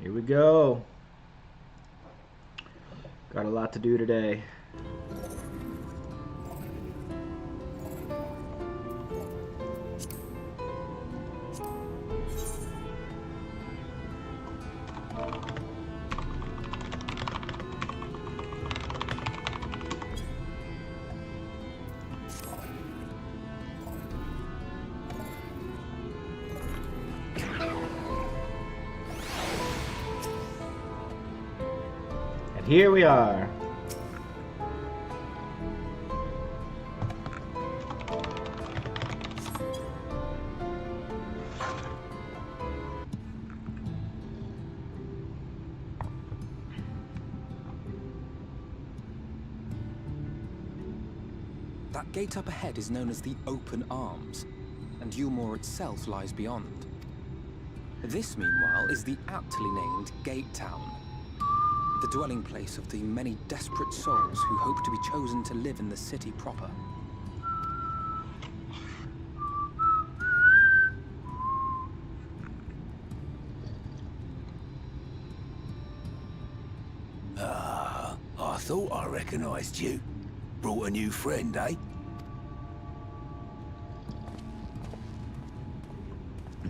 Here we go. Got a lot to do today. Here we are. That gate up ahead is known as the Open Arms, and Yulmore itself lies beyond. This, meanwhile, is the aptly named Gate Town, the dwelling place of the many desperate souls who hope to be chosen to live in the city proper. I thought I recognized you. Brought a new friend, eh?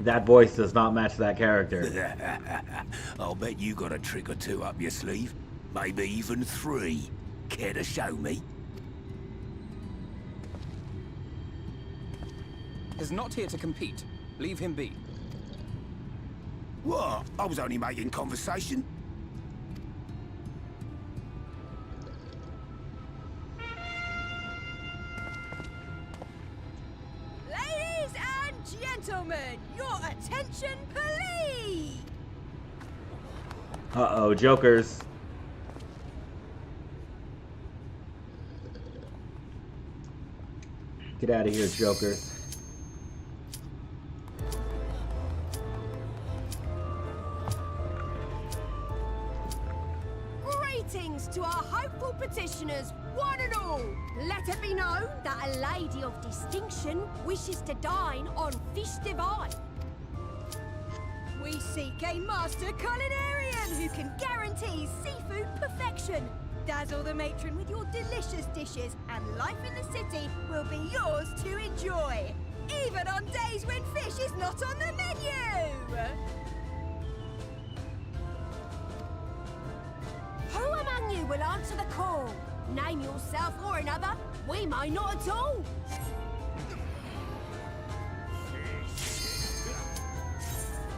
That voice does not match that character. I'll bet you got a trick or two up your sleeve. Maybe even 3. Care to show me? He's not here to compete. Leave him be. What? I was only making conversation. Ladies and gentlemen, your attention, please! Uh-oh, jokers. Get out of here, jokers. Greetings to our hopeful petitioners, one and all. Let it be known that a lady of distinction wishes to dine on Ffxiv. We seek a master culinarian who can guarantee seafood perfection. Dazzle the matron with your delicious dishes, and life in the city will be yours to enjoy, even on days when fish is not on the menu. Who among you will answer the call? Name yourself or another. We may not at all.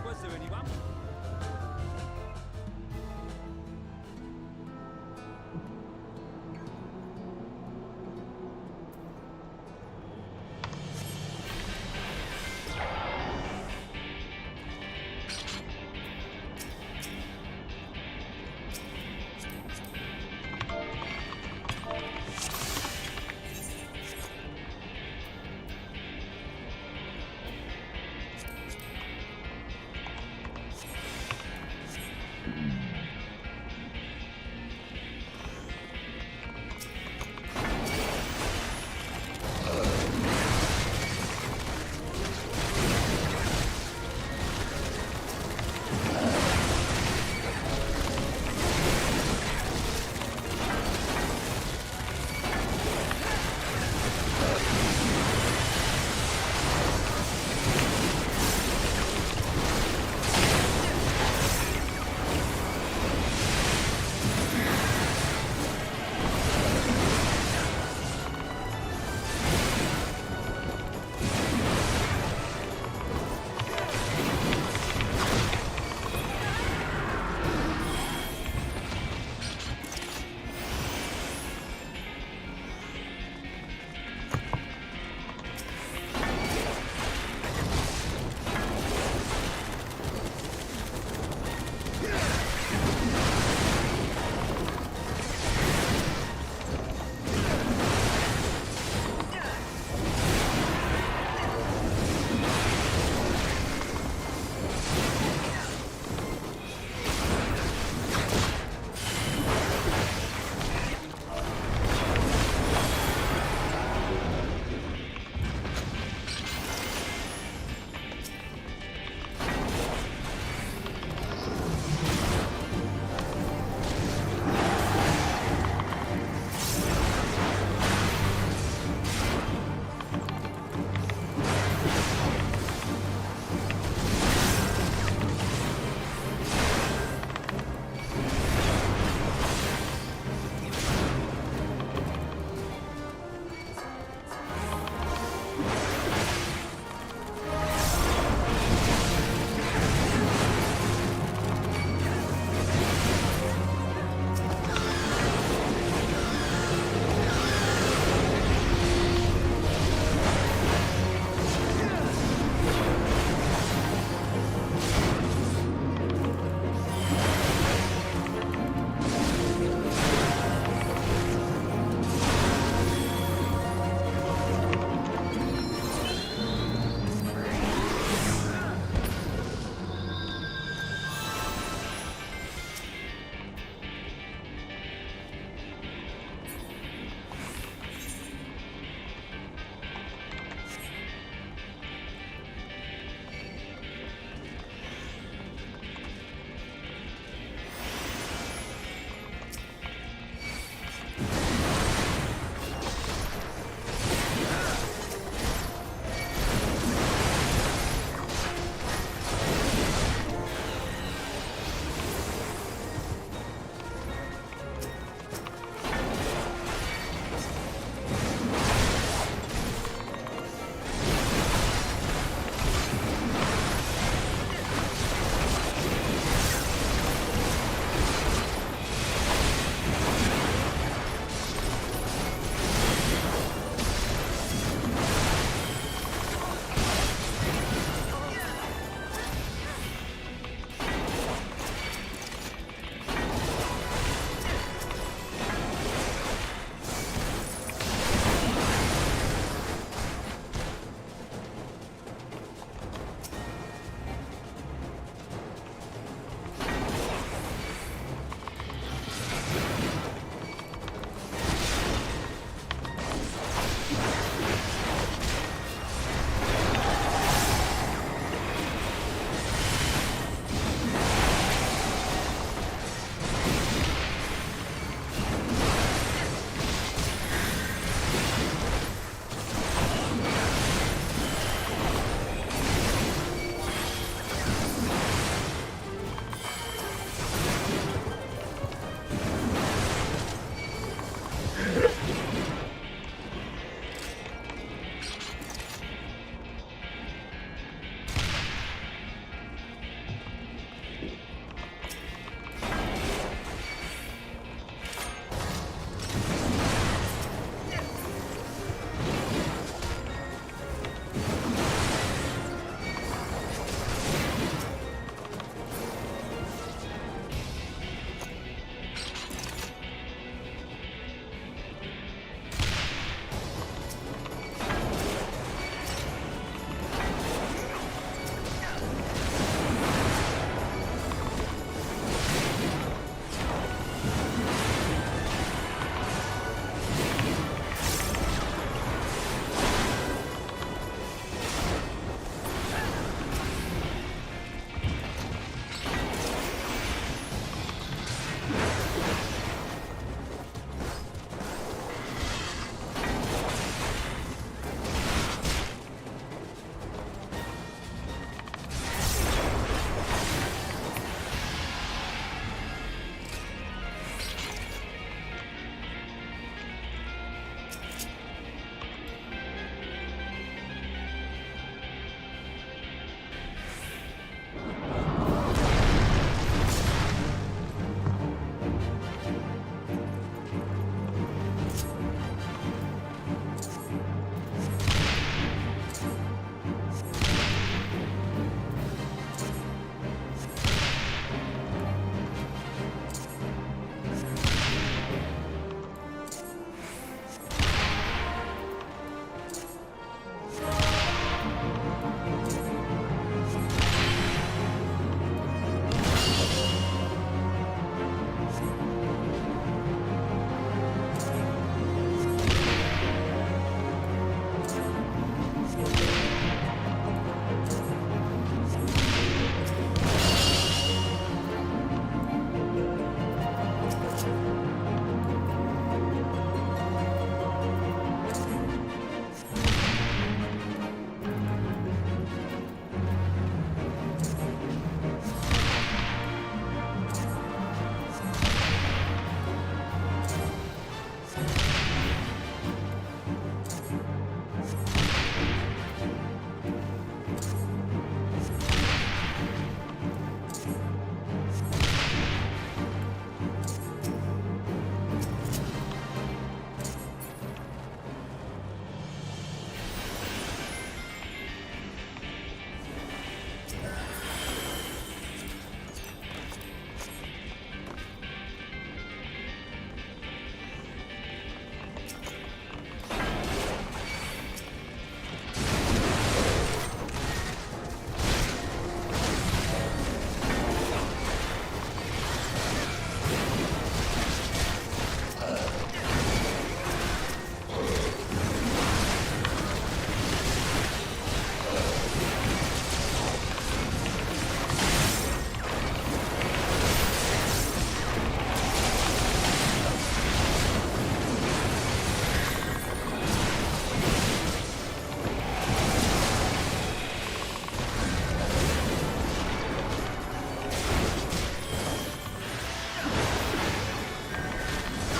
Was there anyone?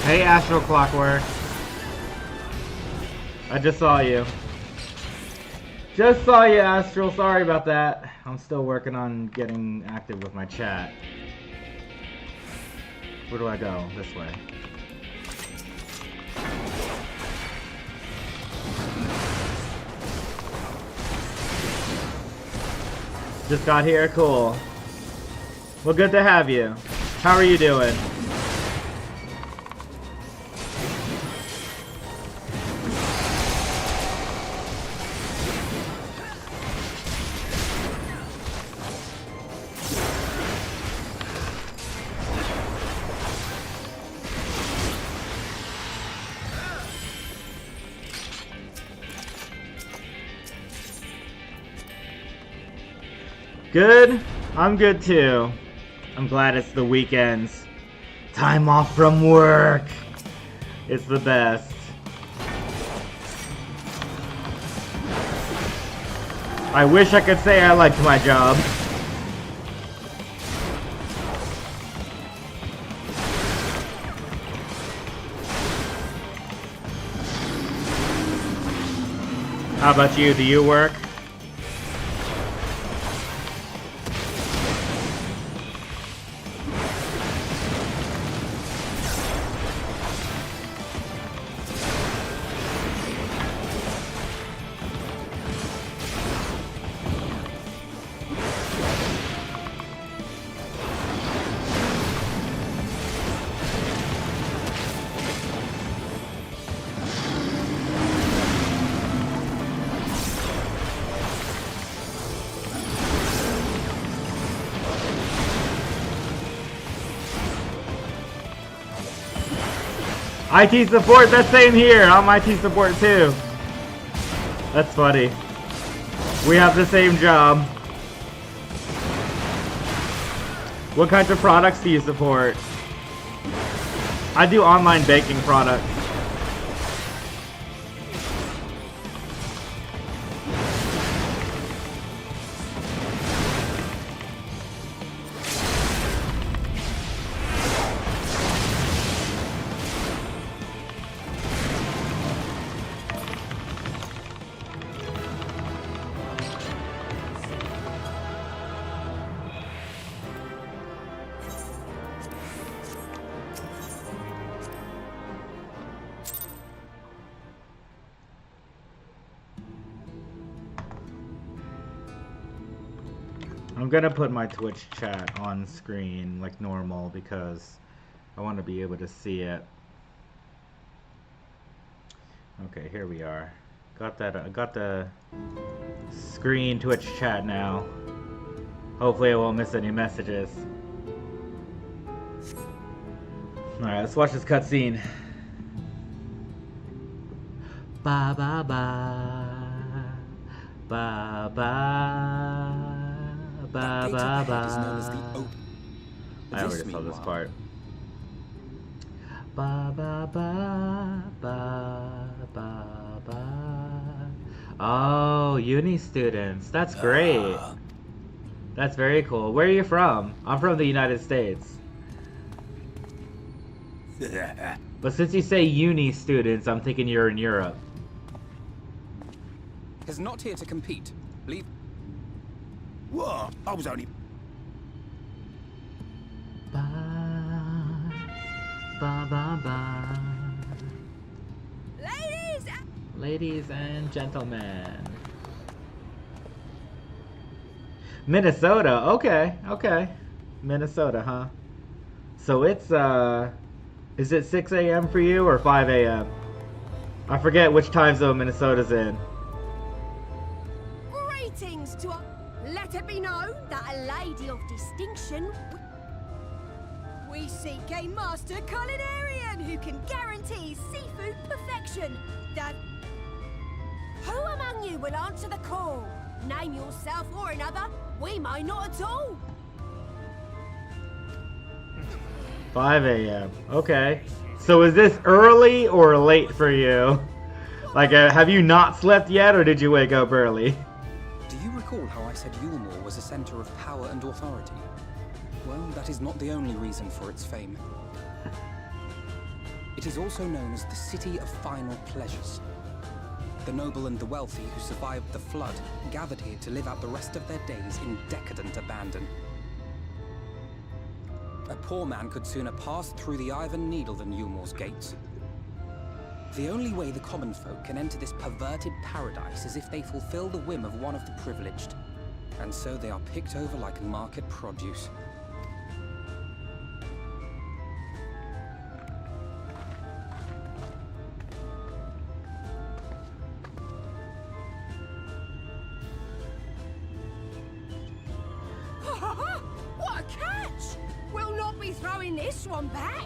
Hey, Astral Clockwork. I just saw you. Just saw you, Astral. Sorry about that. I'm still working on getting active with my chat. Where do I go? This way. Just got here? Cool. Well, good to have you. How are you doing? Good? I'm good too. I'm glad it's the weekends. Time off from work. It's the best. I wish I could say I liked my job. How about you? Do you work? IT support, that's same here. I'm IT support too. That's funny. We have the same job. What kinds of products do you support? I do online baking products. I'm gonna put my Twitch chat on screen like normal because I want to be able to see it. Okay, here we are. Got that. Got the screen Twitch chat now. Hopefully I won't miss any messages. Alright, let's watch this cutscene. Ba ba ba. Ba ba. Ba ba ba. I already saw this part. Ba ba ba ba ba ba. Oh, uni students. That's great. That's very cool. Where are you from? I'm from the United States. But since you say uni students, I'm thinking you're in Europe. Is not here to compete. Leave. What? I was only... Ba, ba, ba, ba. Ladies and gentlemen. Minnesota, okay, okay. Minnesota, huh? So it's, is it 6 a.m. for you or 5 a.m.? I forget which time zone Minnesota's in. Greetings to a... Let it be known that a lady of distinction... We seek a master culinarian who can guarantee seafood perfection. That... Who among you will answer the call? Name yourself or another. We might not at all. 5 a.m. Okay. So is this early or late for you? Like, have you not slept yet, or did you wake up early? Do you recall how I said Yulmore was a center of power and authority? Well, that is not the only reason for its fame. It It is also known as the City of Final Pleasures. The noble and the wealthy who survived the flood gathered here to live out the rest of their days in decadent abandon. A poor man could sooner pass through the Iron Needle than Yulmore's gates. The only way the common folk can enter this perverted paradise is if they fulfill the whim of one of the privileged. And so they are picked over like market produce. What a catch! We'll not be throwing this one back.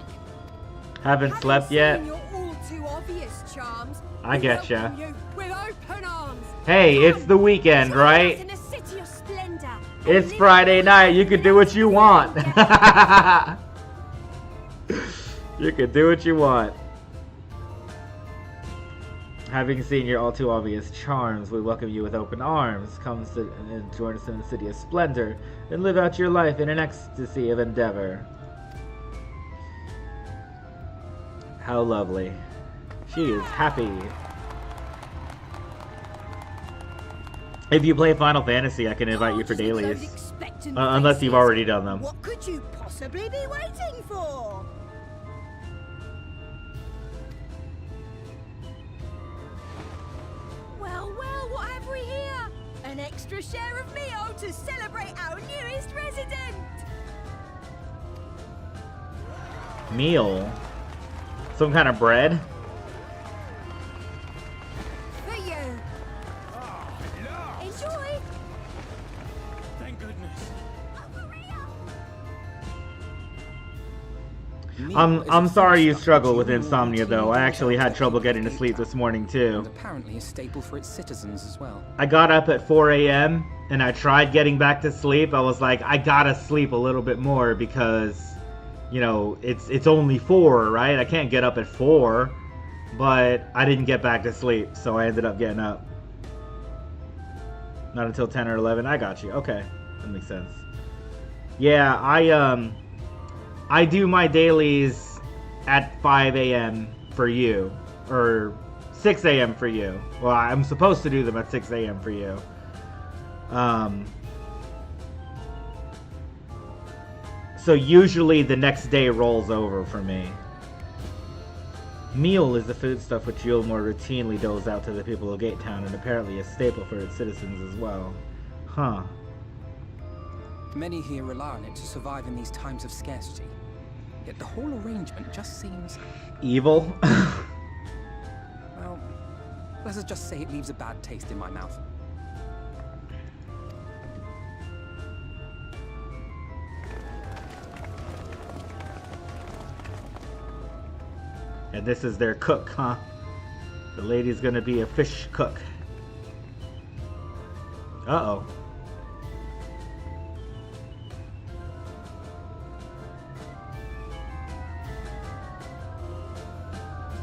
Haven't slept yet? Seen your all too obvious charms. I We getcha. welcome you with open arms. Hey, it's the weekend, Join right? us in a city of splendor and It's live Friday life night. You can do what you want. Yeah. You can do what you want. Having seen your all too obvious charms, we welcome you with open arms. Come sit and join us in the city of splendor and live out your life in an ecstasy of endeavor. How lovely. She is happy. If you play Final Fantasy, I can invite you for dailies. Unless you've already done them. What could you possibly be waiting for? Well, well, what have we here? An extra share of meal to celebrate our newest resident. Meal? Some kind of bread? For you. Enjoy. Thank goodness. Over here. I'm sorry you struggle with insomnia though. I actually had trouble getting to sleep this morning And too. apparently a staple for its citizens as well. I got up at 4 a.m. and I tried getting back to sleep. I was like, I gotta sleep a little bit more because, you know, it's only 4, right? I can't get up at 4, but I didn't get back to sleep, so I ended up getting up. Not until 10 or 11. I got you. Okay, that makes sense. Yeah, I do my dailies at 5 a.m. for you, or 6 a.m. for you. Well, I'm supposed to do them at 6 a.m. for you. So usually the next day rolls over for me. Meal is the foodstuff which Yulmore routinely doles out to the people of Gate Town, and apparently a staple for its citizens as well. Huh. Many here rely on it to survive in these times of scarcity. Yet the whole arrangement just seems, Evil? well, let's just say it leaves a bad taste in my mouth. And this is their cook, huh? The lady's gonna be a fish cook. Uh-oh.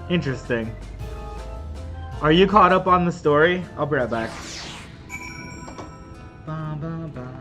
Interesting. Are you caught up on the story? I'll be right back. Ba, ba, ba.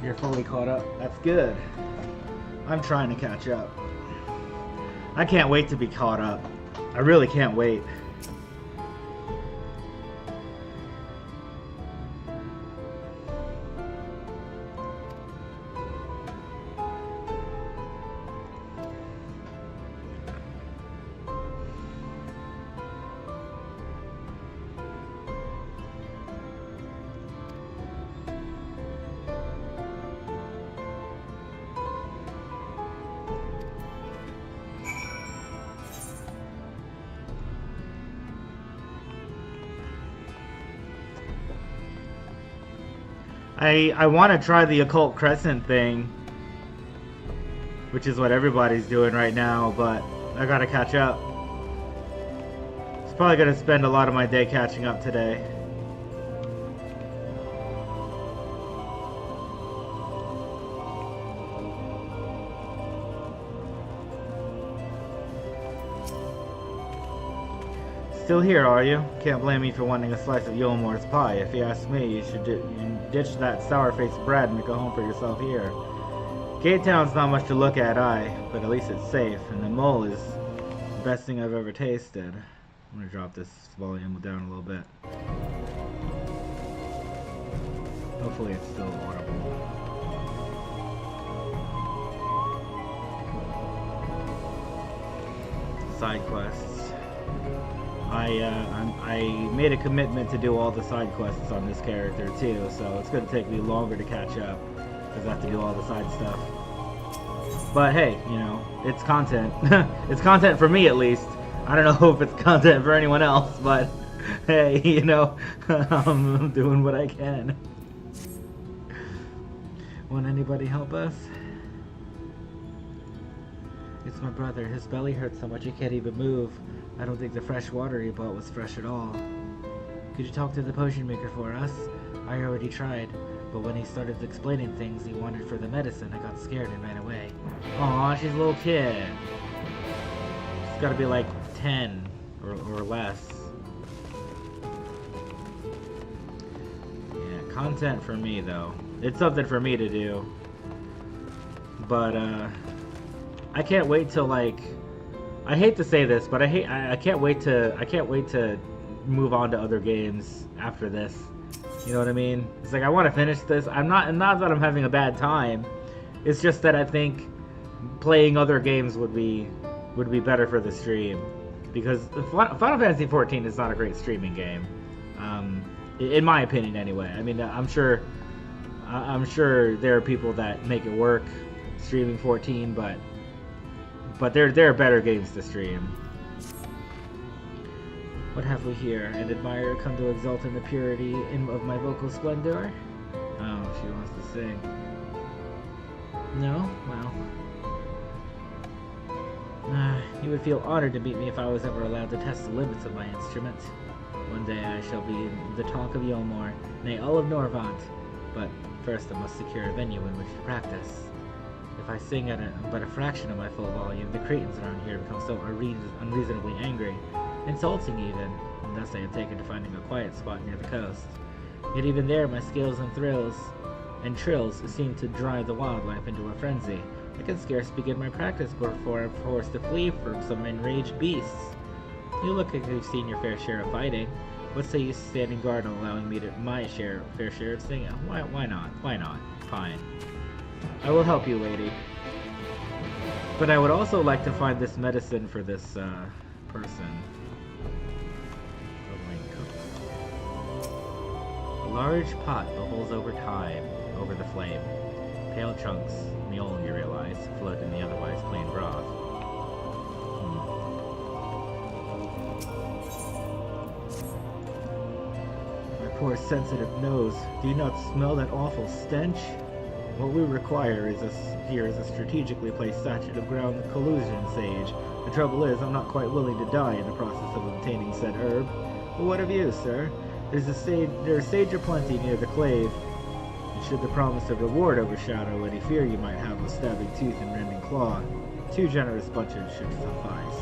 You're fully caught up. That's good. I'm trying to catch up. I can't wait to be caught up. I really can't wait. I want to try the Occult Crescent thing, which is what everybody's doing right now, but I gotta catch up. It's probably gonna spend a lot of my day catching up today. Still here, are you? Can't blame me for wanting a slice of Yulmore's pie. If you ask me, you should ditch that sour-faced bread and make a home for yourself here. Gate Town's not much to look at, but at least it's safe, and the mole is the best thing I've ever tasted. I'm gonna drop this volume down a little bit. Hopefully it's still audible. Side quests. I made a commitment to do all the side quests on this character too, so it's going to take me longer to catch up because I have to do all the side stuff. But hey, you know, it's content. It's content for me at least. I don't know if it's content for anyone else, but hey, you know, I'm doing what I can. Won't anybody help us? It's my brother. His belly hurts so much he can't even move. I don't think the fresh water he bought was fresh at all. Could you talk to the potion maker for us? I already tried, but when he started explaining things he wanted for the medicine, I got scared and ran away. Aw, she's a little kid. She's gotta be like 10 or less. Yeah, content for me though. It's something for me to do. But I can't wait till like, I hate to say this, but I can't wait to move on to other games after this. You know what I mean? It's like I want to finish this. Not that I'm having a bad time. It's just that I think playing other games would be better for the stream, because Final Fantasy XIV is not a great streaming game, in my opinion anyway. I mean, I'm sure there are people that make it work streaming 14, but there are better games to stream. What have we here? An admirer come to exult in the purity of my vocal splendor? Oh, she wants to sing. No? Well. You would feel honored to meet me if I was ever allowed to test the limits of my instrument. One day I shall be the talk of Yulmore, nay, all of Norvant. But first I must secure a venue in which to practice. If I sing at but a fraction of my full volume, the Cretans around here become so unreasonably angry, insulting even, and thus I have taken to finding a quiet spot near the coast. Yet even there my skills and trills seem to drive the wildlife into a frenzy. I can scarce begin my practice before I'm forced to flee from some enraged beasts. You look like you've seen your fair share of fighting. What say you standing guard on allowing me my fair share of singing? Why not? Why not? Fine. I will help you, lady. But I would also like to find this medicine for this person. A large pot bubbles over time, over the flame. Pale chunks, mule, you realize, float in the otherwise plain broth. My poor sensitive nose, do you not smell that awful stench? What we require here is a strategically placed sachet of ground collusion sage. The trouble is, I'm not quite willing to die in the process of obtaining said herb. But what of you, sir? There's sage aplenty near the clave. And should the promise of reward overshadow any fear you might have of stabbing tooth and rending claw, 2 generous bunches should suffice.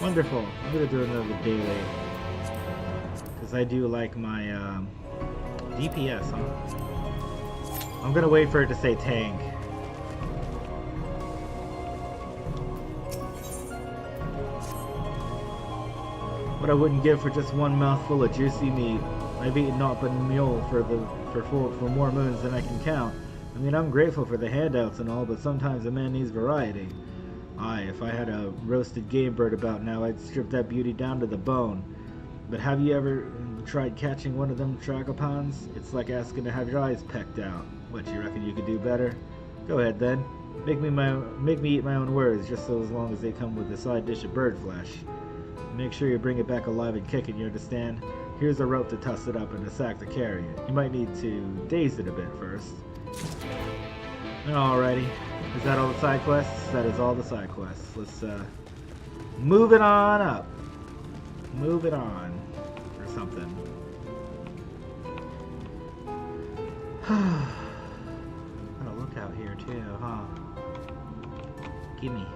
Wonderful. I'm gonna do another daily, because I do like my DPS, huh? I'm gonna wait for it to say tank. What I wouldn't give for just one mouthful of juicy meat. I've eaten naught but mule for more moons than I can count. I mean, I'm grateful for the handouts and all, but sometimes a man needs variety. Aye, if I had a roasted game bird about now, I'd strip that beauty down to the bone. But have you ever tried catching one of them tragopans? It's like asking to have your eyes pecked out. What, you reckon you could do better? Go ahead then. Make me eat my own words, just so as long as they come with a side dish of bird flesh. Make sure you bring it back alive and kicking, you understand? Here's a rope to tuss it up and a sack to carry it. You might need to daze it a bit first. Alrighty. Is that all the side quests? That is all the side quests. Let's move it on up. Move it on. Or something. Gotta look out here too, huh? Gimme.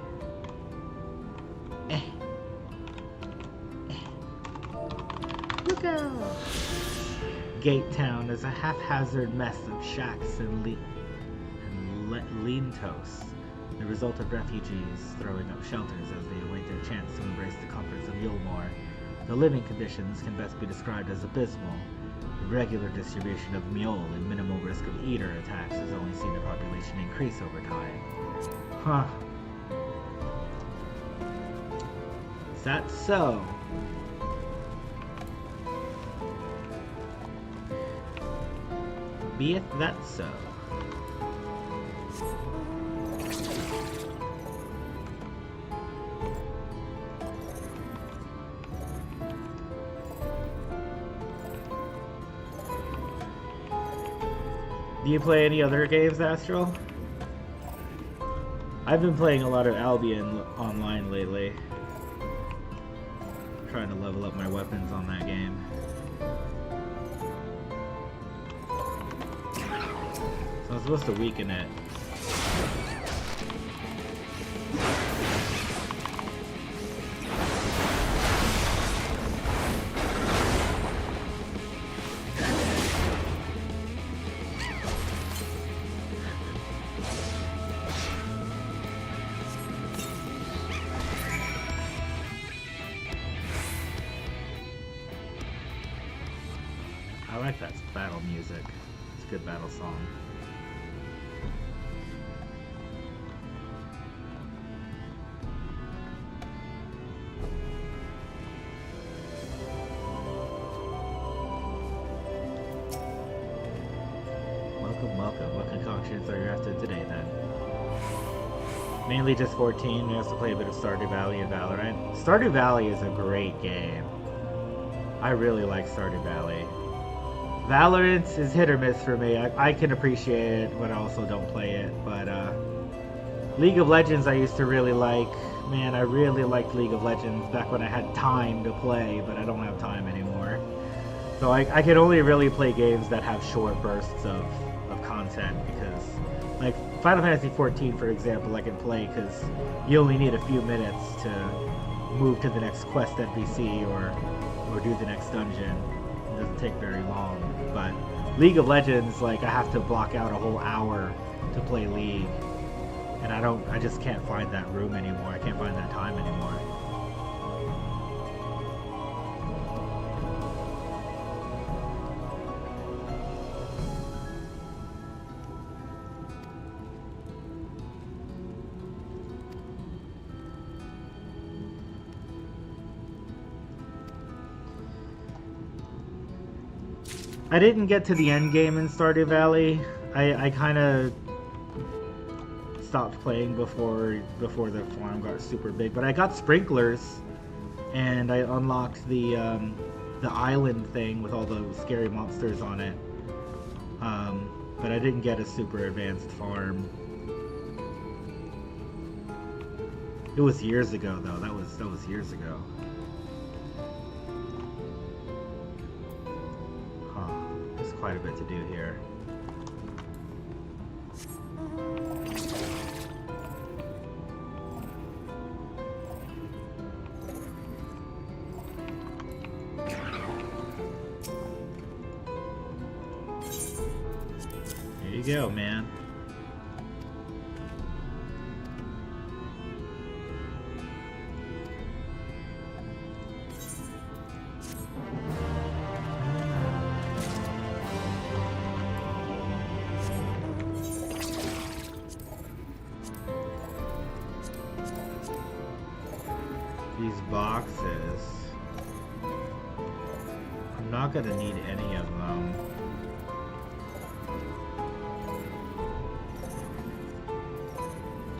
Look out! Gate Town is a haphazard mess of shacks and lean-tos, the result of refugees throwing up shelters as they await their chance to embrace the comforts of Yulmore. The living conditions can best be described as abysmal. The regular distribution of mule and minimal risk of eater attacks has only seen the population increase over time. Huh. Is that so? Be it that so. Do you play any other games, Astral? I've been playing a lot of Albion online lately. Trying to level up my weapons on that game. So I'm supposed to weaken it. I like that battle music. It's a good battle song. Welcome. What concoctions are you after today, then? Mainly just 14. We also play a bit of Stardew Valley and Valorant. Stardew Valley is a great game. I really like Stardew Valley. Valorant is hit or miss for me. I can appreciate it, but I also don't play it. But League of Legends I used to really like. Man, I really liked League of Legends back when I had time to play, but I don't have time anymore. So I can only really play games that have short bursts of content, because like Final Fantasy XIV, for example, I can play because you only need a few minutes to move to the next quest NPC or do the next dungeon. It doesn't take very long. But League of Legends, like, I have to block out a whole hour to play League, and I just can't find that room anymore. I can't find that time anymore. I didn't get to the end game in Stardew Valley. I kind of stopped playing before the farm got super big, but I got sprinklers, and I unlocked the island thing with all the scary monsters on it. But I didn't get a super advanced farm. It was years ago, though. That was years ago. Quite a bit to do here. There you go, man. These boxes. I'm not gonna need any of them.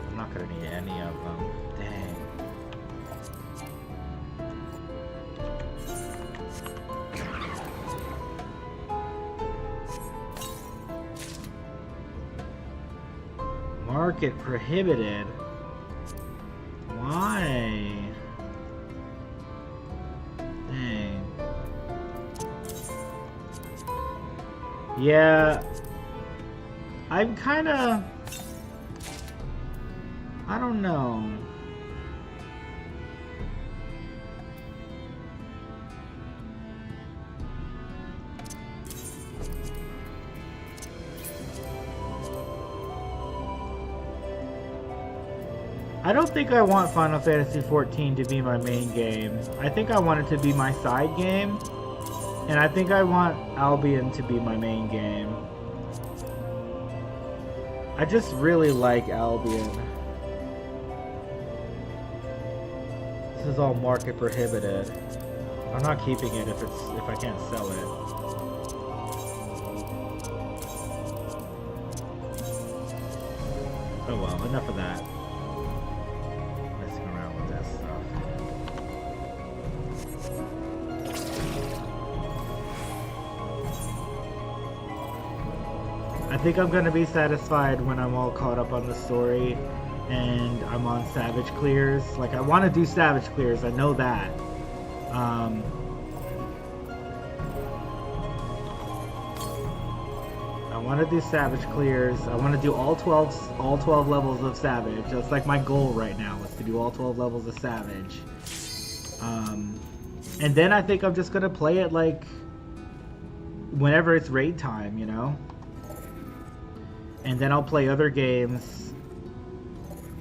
I'm not gonna need any of them. Dang. Market prohibited. Why? Dang. Yeah. I'm kinda... I don't know. I don't think I want Final Fantasy XIV to be my main game. I think I want it to be my side game. And I think I want Albion to be my main game. I just really like Albion. This is all market prohibited. I'm not keeping it if I can't sell it. Oh well, enough of that. Messing around with this stuff. I think I'm gonna be satisfied when I'm all caught up on the story and I'm on Savage Clears. Like, I want to do Savage Clears, I know that. I want to do Savage Clears. I want to do all 12 levels of Savage. That's like my goal right now, is to do all 12 levels of Savage. And then I think I'm just gonna play it like whenever it's raid time, you know? And then I'll play other games,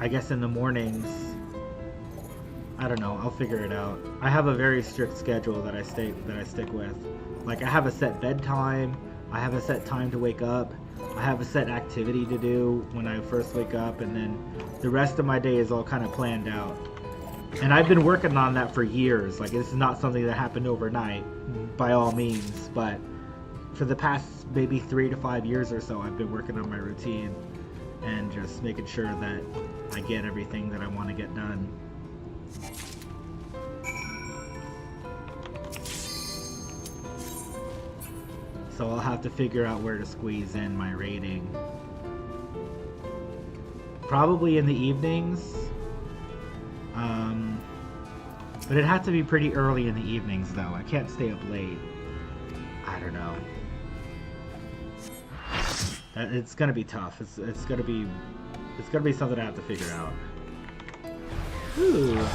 I guess, in the mornings. I don't know, I'll figure it out. I have a very strict schedule that I stick with. Like, I have a set bedtime, I have a set time to wake up, I have a set activity to do when I first wake up, and then the rest of my day is all kind of planned out. And I've been working on that for years. Like, this is not something that happened overnight, by all means, but for the past maybe 3 to 5 years or so, I've been working on my routine and just making sure that I get everything that I want to get done. So I'll have to figure out where to squeeze in my rating. Probably in the evenings. But it has to be pretty early in the evenings, though. I can't stay up late. I don't know. It's gonna be tough. It's gonna be something I have to figure out. Ooh.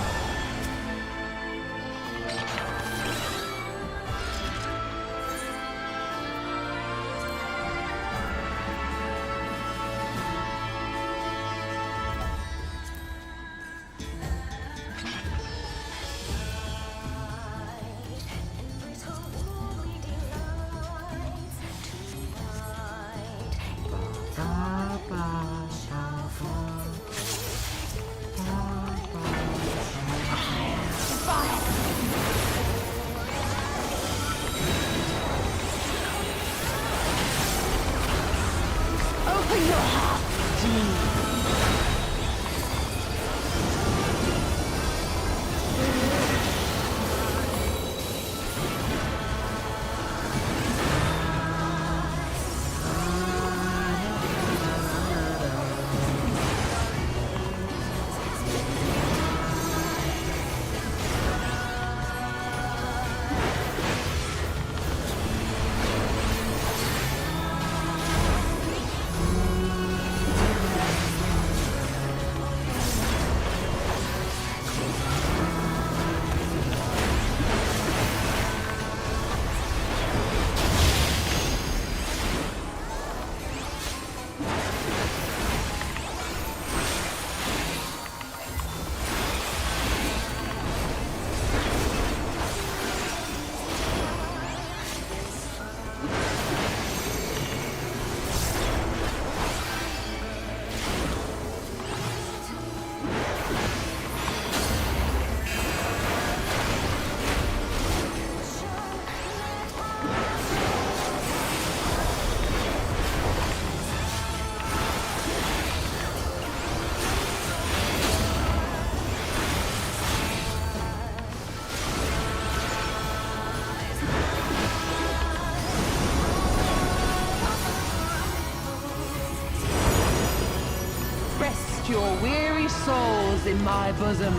your weary souls in my bosom.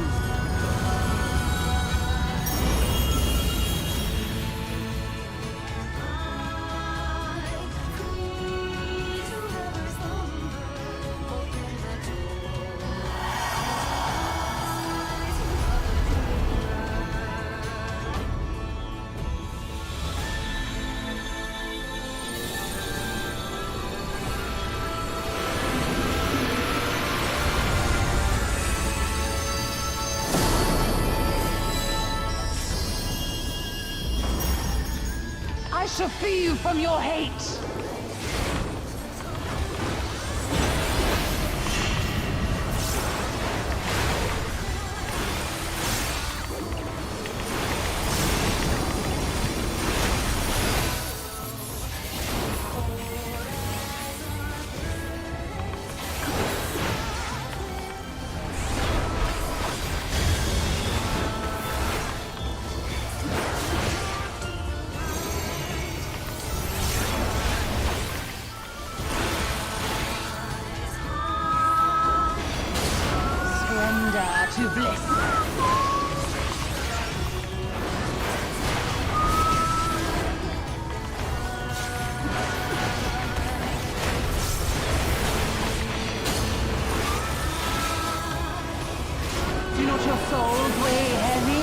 I shall free you from your hate. To bliss. Do not your souls weigh heavy?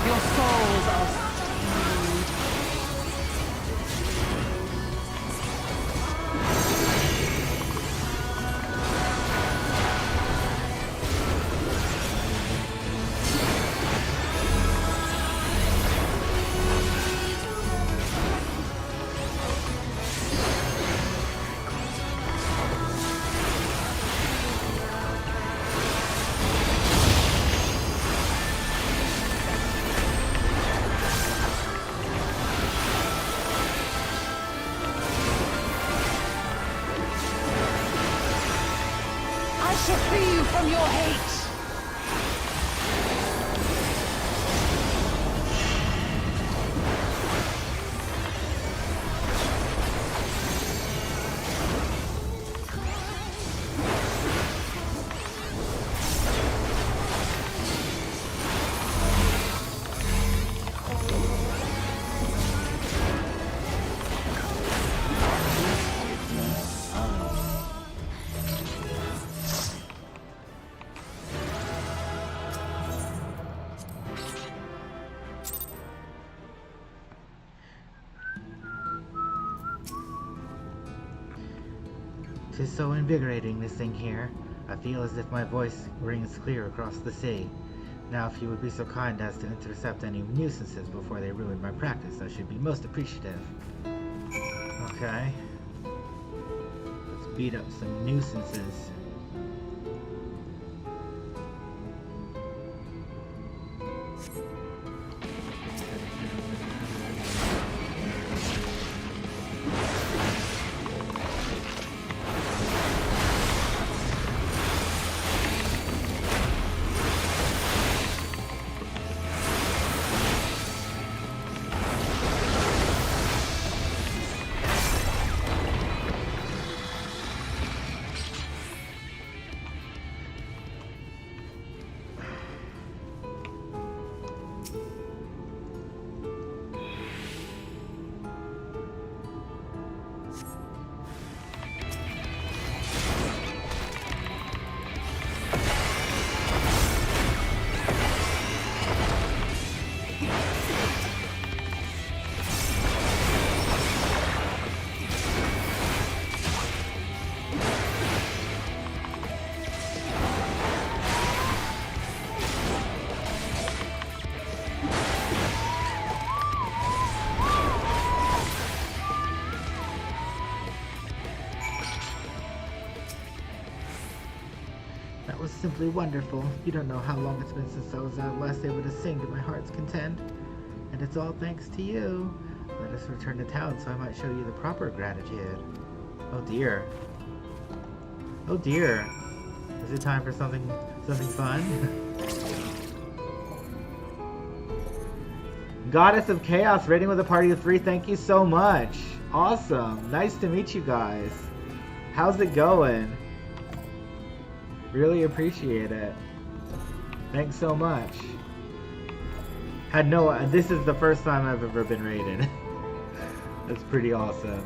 Your souls are stained. I shall free you from your hate. Tis so invigorating, this thing here. I feel as if my voice rings clear across the sea. Now, if you would be so kind as to intercept any nuisances before they ruin my practice, I should be most appreciative. Okay. Let's beat up some nuisances. That was simply wonderful. You don't know how long it's been since I was last able to sing to my heart's content. And it's all thanks to you. Let us return to town so I might show you the proper gratitude. Oh dear. Oh dear. Is it time for something fun? Goddess of Chaos raiding with a party of 3. Thank you so much. Awesome. Nice to meet you guys. How's it going? Really appreciate it. Thanks so much. This is the first time I've ever been raided. That's pretty awesome.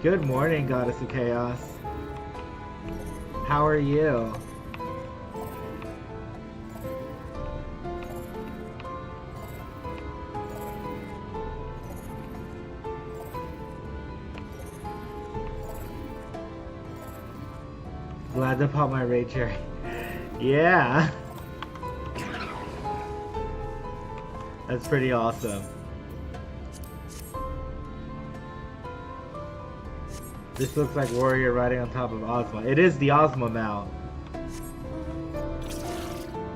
Good morning, Goddess of Chaos. How are you? Glad to pop my raid cherry. Yeah. That's pretty awesome. This looks like Warrior riding on top of Ozma. It is the Ozma mount.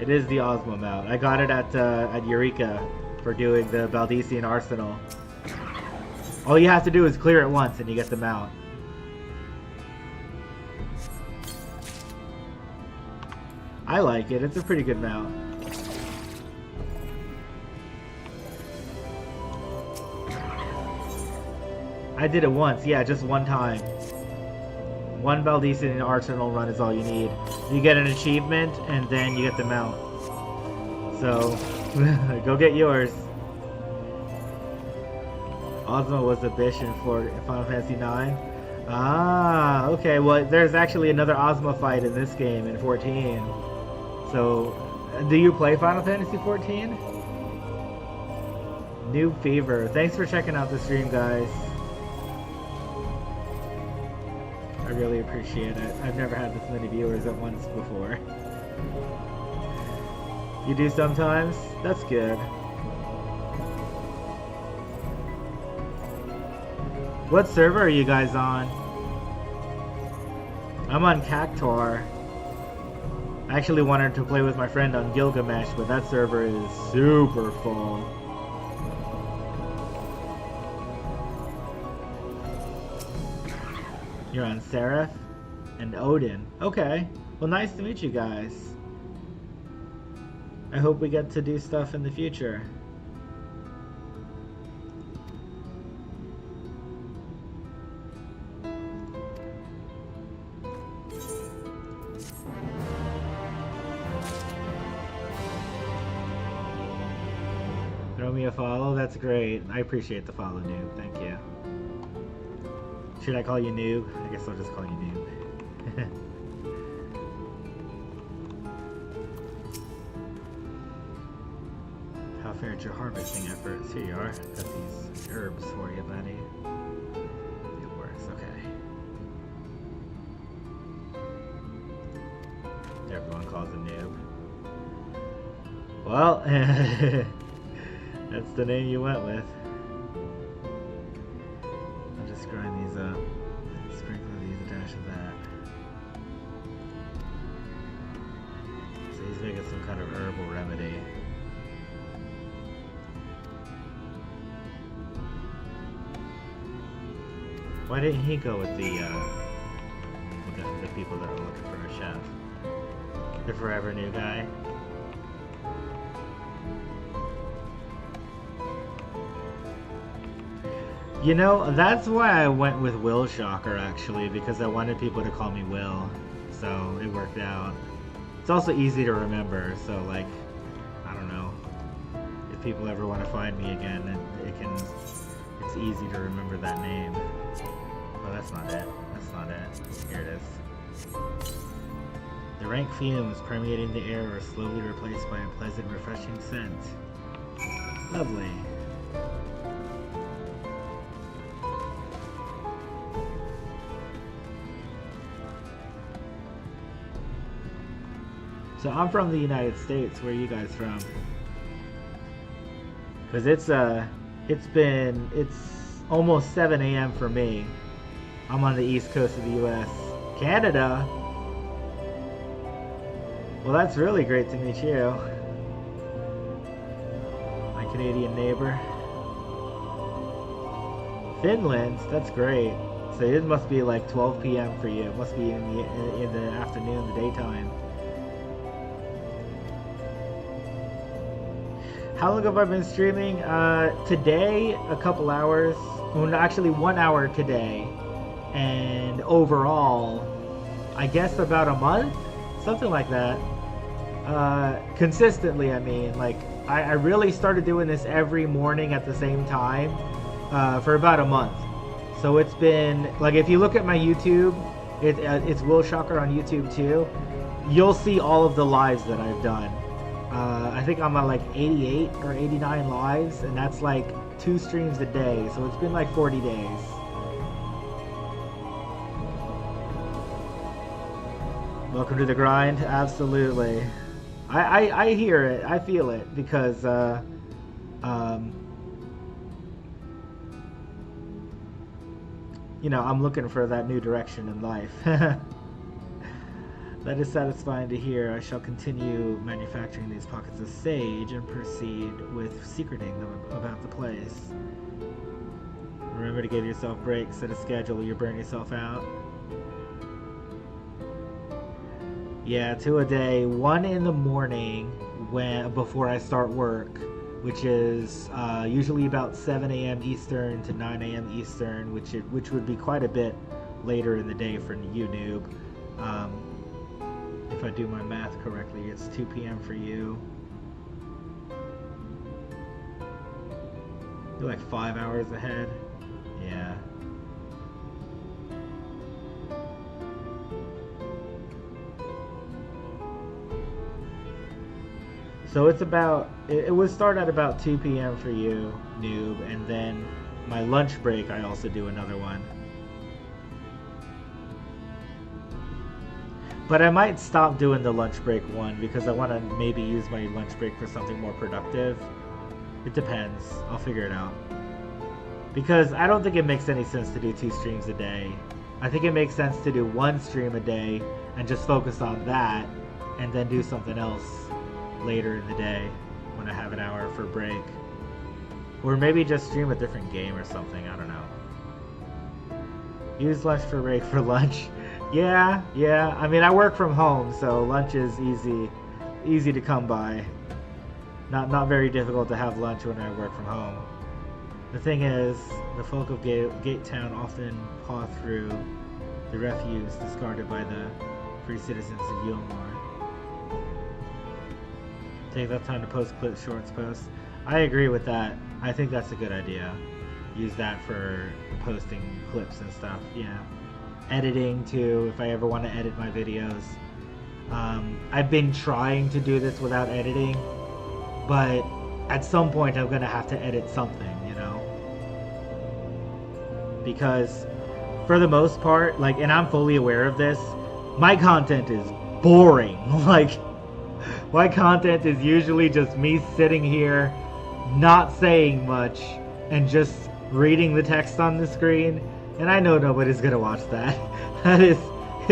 It is the Ozma mount. I got it at Eureka for doing the Baldician Arsenal. All you have to do is clear it once and you get the mount. I like it. It's a pretty good mount. I did it once. Yeah, just one time. One Baldician Arsenal run is all you need. You get an achievement, and then you get the mount. So, go get yours. Ozma was a bitch in Final Fantasy IX. Ah, okay. Well, there's actually another Ozma fight in this game in 14. So, do you play Final Fantasy 14? Noob Fever. Thanks for checking out the stream, guys. I really appreciate it. I've never had this many viewers at once before. You do sometimes? That's good. What server are you guys on? I'm on Cactuar. I actually wanted to play with my friend on Gilgamesh, but that server is super full. You're on Seraph and Odin. Okay. Well, nice to meet you guys. I hope we get to do stuff in the future. Throw me a follow? That's great. I appreciate the follow, Noob. Thank you. Should I call you Noob? I guess I'll just call you Noob. How fared your harvesting efforts? Here you are. Got these herbs for you, buddy. It works, okay. Everyone calls him Noob. Well, that's the name you went with. I'll just grind these up. Sprinkle these, a dash of that. So he's making some kind of herbal remedy. Why didn't he go with the people that are looking for a chef? The forever new guy? You know, that's why I went with Wilshocker, actually, because I wanted people to call me Will. So, it worked out. It's also easy to remember, so, like, I don't know. If people ever want to find me again, it's easy to remember that name. Oh, that's not it. That's not it. Here it is. The rank fumes permeating the air are slowly replaced by a pleasant, refreshing scent. Lovely. So I'm from the United States. Where are you guys from? Because it's almost 7 a.m. for me. I'm on the east coast of the U.S. Canada? Well, that's really great to meet you. My Canadian neighbor. Finland, that's great. So it must be like 12 p.m. for you. It must be in the afternoon, the daytime. How long have I been streaming? Today, a couple hours. Well, actually 1 hour today. And overall, I guess about a month? Something like that. Consistently, I mean. Like, I really started doing this every morning at the same time for about a month. So it's been, like, if you look at my YouTube, it's Wilshocker on YouTube too. You'll see all of the lives that I've done. I think I'm at like 88 or 89 lives, and that's like 2 streams a day. So it's been like 40 days. Welcome to the grind. Absolutely. I hear it. I feel it because you know, I'm looking for that new direction in life. That is satisfying to hear. I shall continue manufacturing these pockets of sage and proceed with secreting them about the place. Remember to give yourself breaks, set a schedule, you burn yourself out. Yeah, 2 a day, 1 in the morning before I start work, which is usually about 7 a.m. Eastern to 9 a.m. Eastern, which would be quite a bit later in the day for you, noob. If I do my math correctly, it's 2 p.m. for you. You're like 5 hours ahead. Yeah. So it's about, it would start at about 2 p.m. for you, noob, and then my lunch break, I also do another one. But I might stop doing the lunch break one because I want to maybe use my lunch break for something more productive. It depends. I'll figure it out. Because I don't think it makes any sense to do 2 streams a day. I think it makes sense to do 1 stream a day and just focus on that and then do something else later in the day when I have an hour for break. Or maybe just stream a different game or something. I don't know. Use lunch for break for lunch. Yeah. I mean, I work from home, so lunch is easy to come by. Not very difficult to have lunch when I work from home. The thing is, the folk of Gate Town often paw through the refuse discarded by the free citizens of Yulmore. Take that time to post clips, shorts, posts. I agree with that. I think that's a good idea. Use that for posting clips and stuff. Yeah. Editing too, if I ever want to edit my videos. I've been trying to do this without editing, but at some point I'm gonna have to edit something, you know? Because for the most part, like, and I'm fully aware of this, my content is boring. Like, my content is usually just me sitting here, not saying much, and just reading the text on the screen. And I know nobody's gonna watch that. It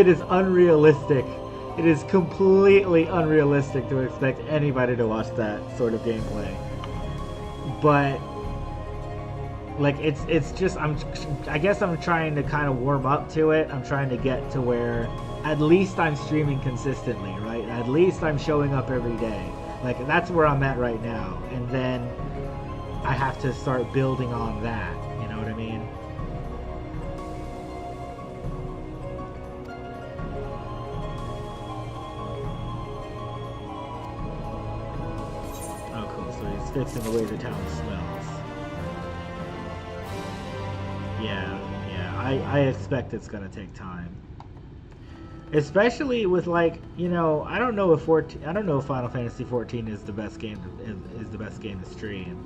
is unrealistic. It is completely unrealistic to expect anybody to watch that sort of gameplay. But like, it's just, I guess I'm trying to kind of warm up to it. I'm trying to get to where at least I'm streaming consistently, right? At least I'm showing up every day. Like, that's where I'm at right now. And then I have to start building on that. You know what I mean? Fixing the way the town smells. Yeah, I expect it's gonna take time. Especially with, like, you know, I don't know if Final Fantasy 14 is the best game to stream.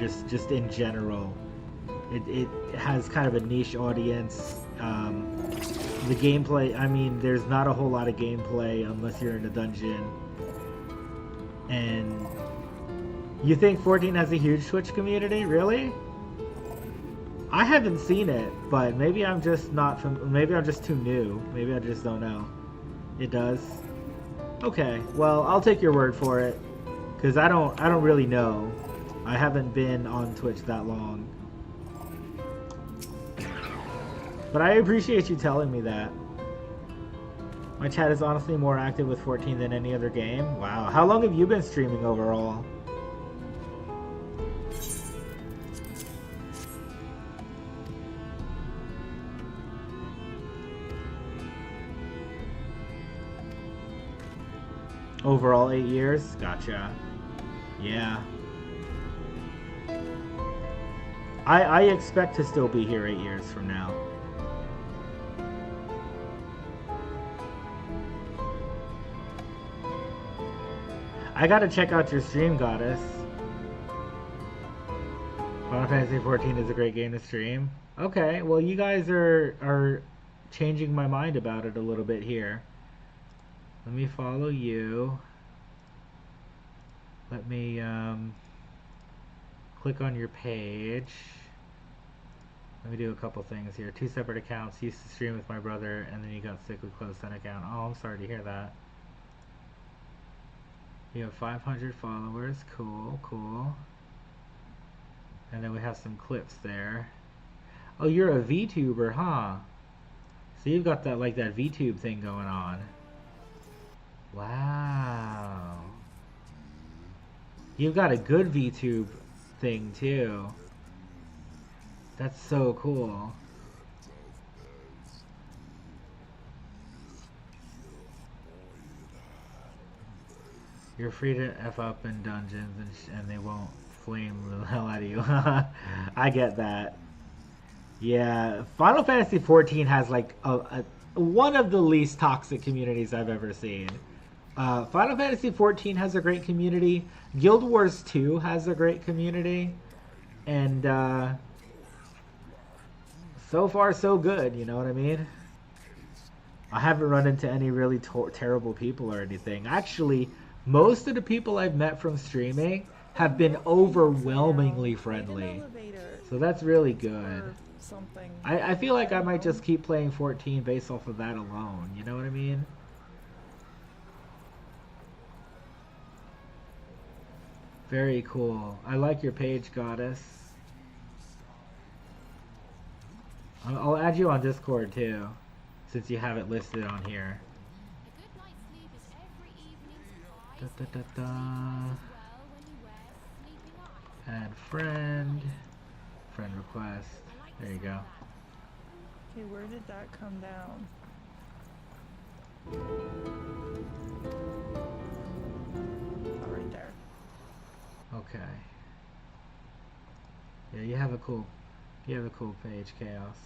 Just in general, it has kind of a niche audience. The gameplay, I mean, there's not a whole lot of gameplay unless you're in a dungeon. And you think 14 has a huge Twitch community? Really? I haven't seen it, but maybe I'm just maybe I'm just too new. Maybe I just don't know. It does? Okay, well, I'll take your word for it, because I don't really know. I haven't been on Twitch that long. But I appreciate you telling me that. My chat is honestly more active with 14 than any other game. Wow, how long have you been streaming overall? Overall 8 years? Gotcha. Yeah. I expect to still be here 8 years from now. I gotta check out your stream, Goddess. Final Fantasy 14 is a great game to stream. Okay, well you guys are changing my mind about it a little bit here. Let me follow you. Let me click on your page. Let me do a couple things here. 2 separate accounts. Used to stream with my brother, and then you got sick. We closed that account. Oh, I'm sorry to hear that. You have 500 followers. Cool, cool. And then we have some clips there. Oh, you're a VTuber, huh? So you've got that, like, that VTube thing going on. Wow. You've got a good VTube thing, too. That's so cool. You're free to F up in dungeons and they won't flame the hell out of you. I get that. Yeah, Final Fantasy 14 has like one of the least toxic communities I've ever seen. Final Fantasy 14 has a great community. Guild Wars 2 has a great community. And so far so good, you know what I mean? I haven't run into any really terrible people or anything. Actually, most of the people I've met from streaming have been overwhelmingly friendly. So that's really good. I feel like I might just keep playing 14 based off of that alone, you know what I mean? Very cool. I like your page, Goddess. I'll add you on Discord too, since you have it listed on here. Da, da, da, da. Add friend. Friend request. There you go. Okay, where did that come down? Oh, right there. Okay. Yeah, you have a cool page, Chaos.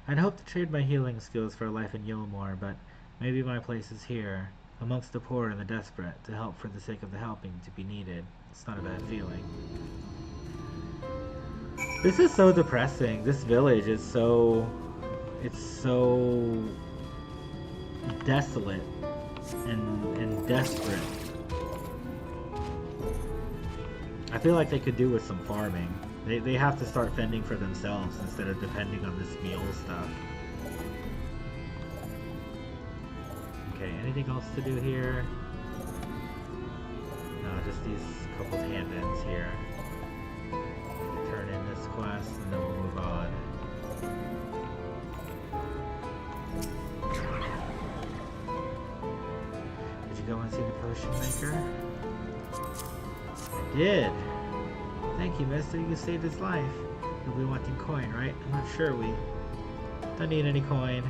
I'd hope to trade my healing skills for a life in Yellowmore, but maybe my place is here, amongst the poor and the desperate, to help for the sake of the helping to be needed. It's not a bad feeling. This is so depressing. This village is so... it's so... desolate and desperate. I feel like they could do with some farming. They have to start fending for themselves instead of depending on this meal stuff. Okay, anything else to do here? No, just these couple hand-ins here. Turn in this quest and then we'll move on. Did you go and see the potion maker? I did. Thank you, mister. You saved his life. You'll be wanting coin, right? I'm not sure we... don't need any coin.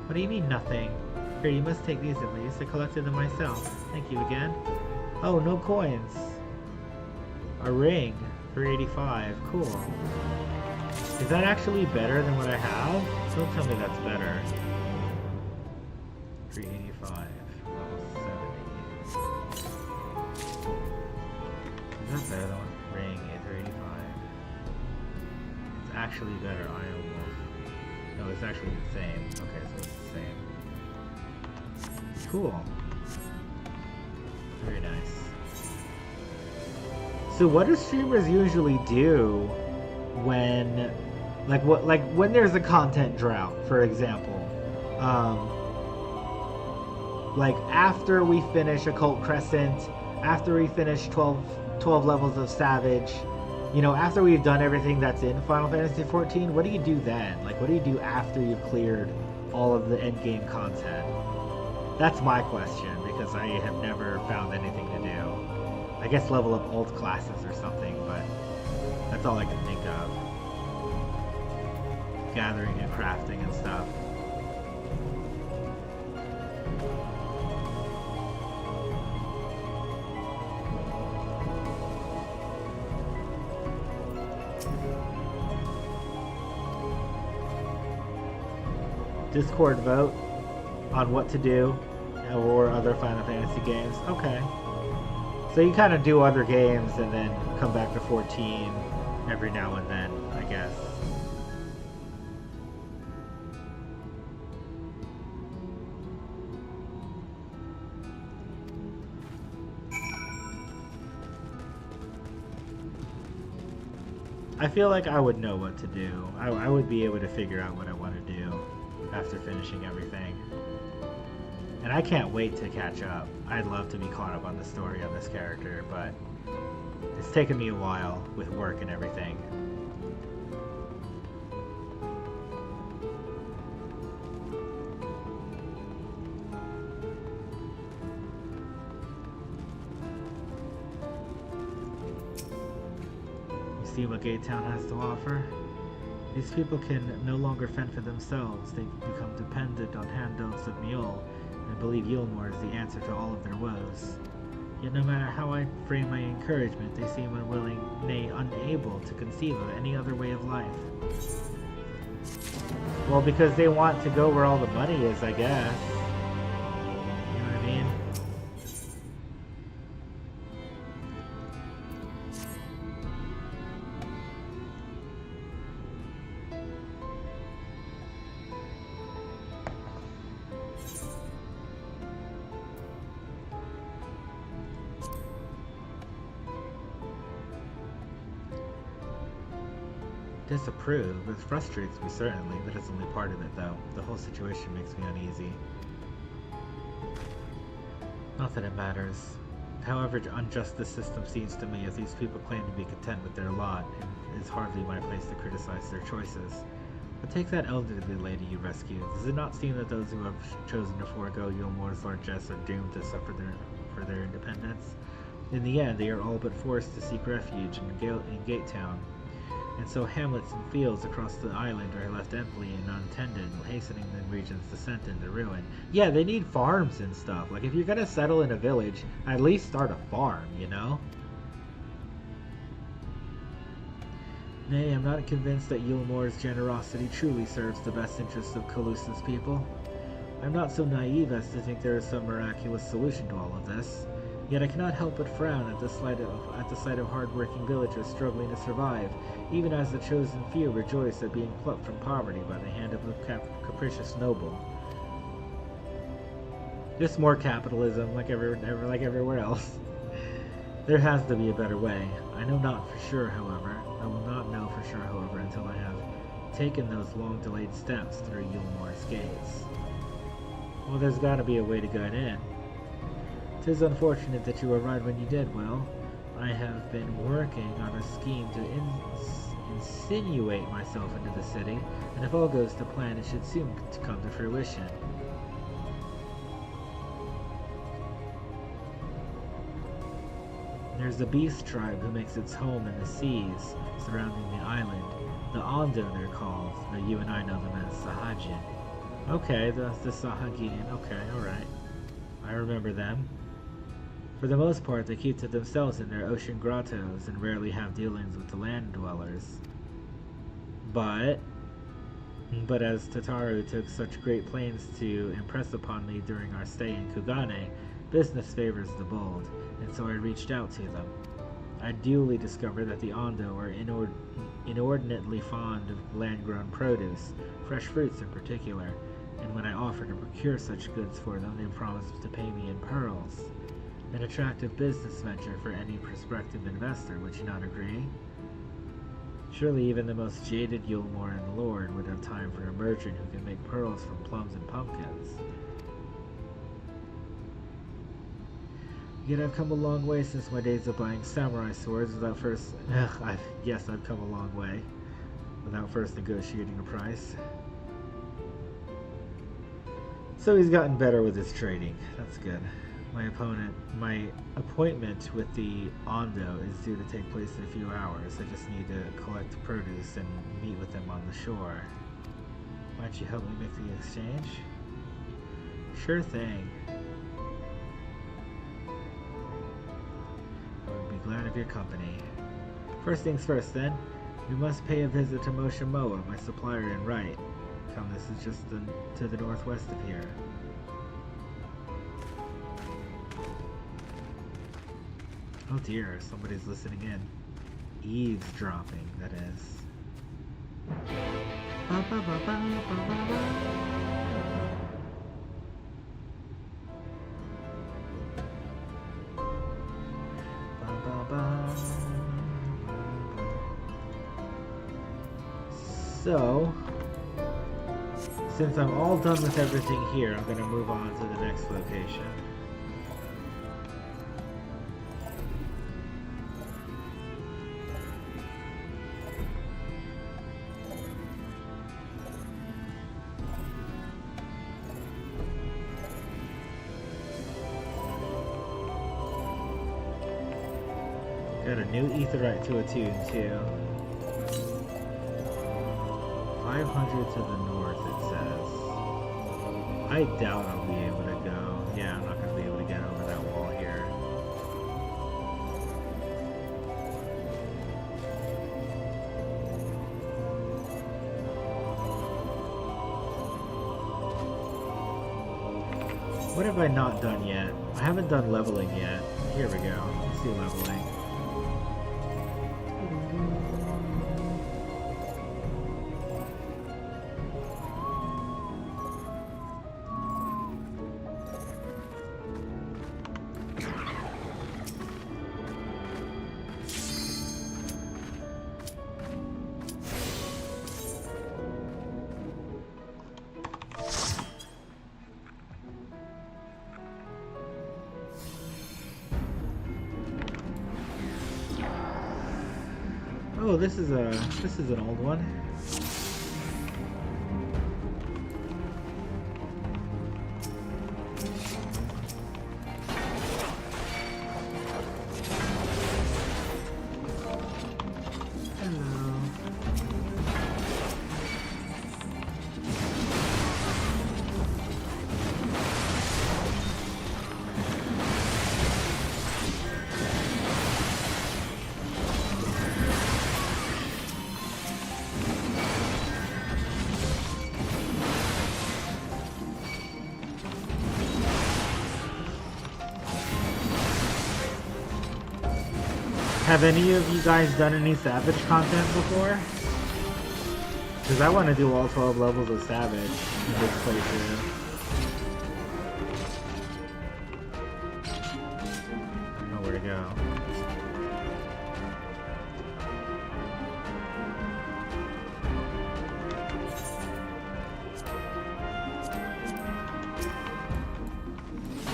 What do you mean, nothing? Here, you must take these at least. I collected them myself. Thank you again. Oh, no coins. A ring. 385. Cool. Is that actually better than what I have? Don't tell me that's better. 385. Level 70. Is that better than what? Ring 385. It's actually better. I almost... no, it's actually the same. Okay, so it's the same. Cool. Very nice. So what do streamers usually do when, like when there's a content drought, for example. Like after we finish Occult Crescent, after we finish 12 levels of Savage, you know, after we've done everything that's in Final Fantasy XIV, what do you do then? Like, what do you do after you've cleared all of the endgame content? That's my question, because I have never found anything to do. I guess level up old classes or something, but that's all I can think of. Gathering and crafting and stuff. Discord vote on what to do or other Final Fantasy games. Okay. So you kind of do other games and then come back to 14 every now and then, I guess. I feel like I would know what to do. I would be able to figure out what I want to do after finishing everything. And I can't wait to catch up. I'd love to be caught up on the story of this character, but it's taken me a while with work and everything. You see what Gate Town has to offer? These people can no longer fend for themselves. They've become dependent on handouts of Mule, and believe Yulmore is the answer to all of their woes. Yet no matter how I frame my encouragement, they seem unwilling, nay, unable to conceive of any other way of life. Well, because they want to go where all the money is, I guess. You know what I mean? Disapprove. It frustrates me, certainly. That is only part of it, though. The whole situation makes me uneasy. Not that it matters. However unjust this system seems to me, as these people claim to be content with their lot, it is hardly my place to criticize their choices. But take that elderly lady you rescued. Does it not seem that those who have chosen to forego Yulmore's largesse are doomed to suffer for their independence? In the end, they are all but forced to seek refuge in Gate Town. And so hamlets and fields across the island are left empty and untended, hastening the region's descent into ruin. Yeah, they need farms and stuff. Like, if you're gonna settle in a village, at least start a farm, you know? Nay, I'm not convinced that Yulmore's generosity truly serves the best interests of Calusa's people. I'm not so naive as to think there is some miraculous solution to all of this. Yet I cannot help but frown at the sight of hard-working villagers struggling to survive, even as the chosen few rejoice at being plucked from poverty by the hand of a capricious noble. Just more capitalism, like everywhere else. There has to be a better way. I know not for sure, however. I will not know for sure, however, until I have taken those long-delayed steps through Yulmore's gates. Well, there's got to be a way to get in. 'Tis unfortunate that you arrived when you did, Will. I have been working on a scheme to insinuate myself into the city, and if all goes to plan, it should soon come to fruition. There's the beast tribe who makes its home in the seas surrounding the island. The Ondo they're called, though you and I know them as Sahajin. Okay, the Sahagin. Okay, alright. I remember them. For the most part, they keep to themselves in their ocean grottos and rarely have dealings with the land dwellers. But as Tataru took such great pains to impress upon me during our stay in Kugane, business favors the bold, and so I reached out to them. I duly discovered that the Ondo are inordinately fond of land-grown produce, fresh fruits in particular, and when I offered to procure such goods for them, they promised to pay me in pearls. An attractive business venture for any prospective investor, would you not agree? Surely even the most jaded Yulmoran lord would have time for a merchant who can make pearls from plums and pumpkins. Yet I've come a long way since my days of buying samurai swords without first... Yes, I've come a long way without first negotiating a price. So he's gotten better with his trading. That's good. My appointment with the Ondo is due to take place in a few hours. I just need to collect produce and meet with them on the shore. Might you help me make the exchange? Sure thing. I would be glad of your company. First things first then, we must pay a visit to Moshamoa, my supplier in Right. Come, this is just to the northwest of here. Oh dear, somebody's listening in. Eavesdropping, that is. Ba, ba, ba, ba, ba, ba, ba. Ba, ba, ba. So, since I'm all done with everything here, I'm going to move on to the next location. Got a new aetheryte to attune to. 500 to the north, it says. I doubt I'll be able to go. Yeah, I'm not going to be able to get over that wall here. What have I not done yet? I haven't done leveling yet. Here we go. Let's do leveling. Oh, this is an old one. Have any of you guys done any Savage content before? Because I want to do all 12 levels of Savage in this playthrough. I don't know where to go.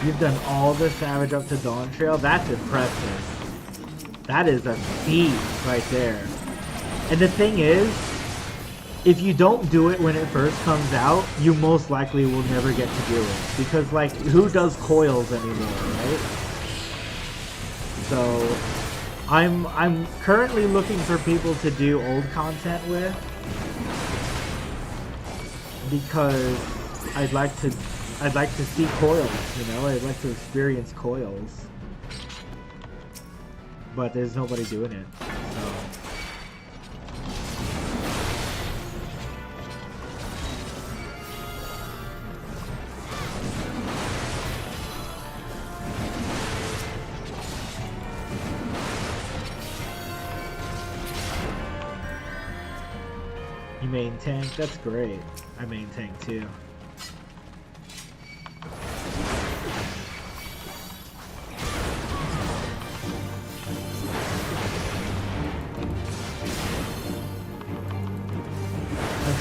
You've done all the Savage up to Dawn Trail? That's impressive. That is a feat right there. And the thing is, if you don't do it when it first comes out, you most likely will never get to do it. Because, like, who does coils anymore, right? So, I'm currently looking for people to do old content with. Because I'd like to see coils, you know? I'd like to experience coils. But there's nobody doing it, so. You main tank? That's great. I main tank too.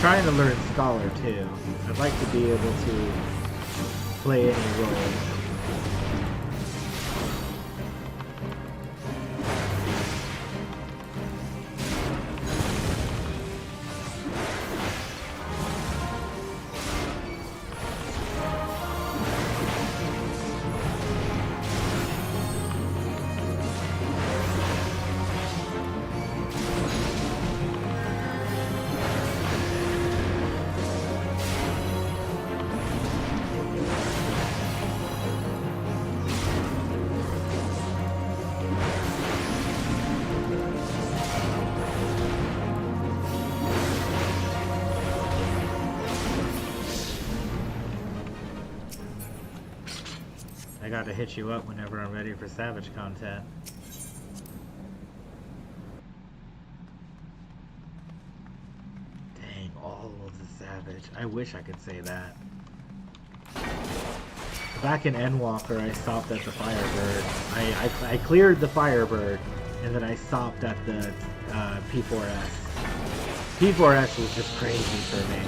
trying to learn Scholar too. I'd like to be able to play any role. I gotta hit you up whenever I'm ready for Savage content. Dang, all of the Savage. I wish I could say that. Back in Endwalker, I stopped at the Firebird. I cleared the Firebird, and then I stopped at the P4S. P4S was just crazy for me.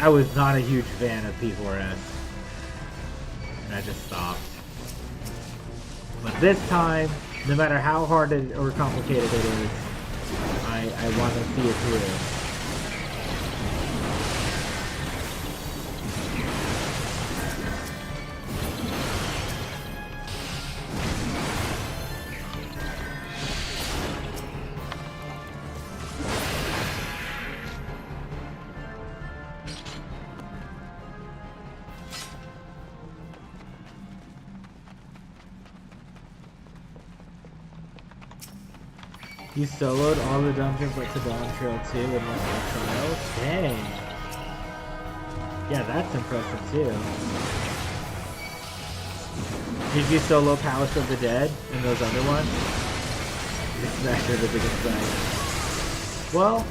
I was not a huge fan of P4S. And I just stopped. But this time, no matter how hard or complicated it is, I want to see it through. You soloed all the dungeons but to Dawn Trail 2 in multiple trials? Dang! Yeah, that's impressive too. Did you solo Palace of the Dead and those other ones? This is actually the biggest thing. Well,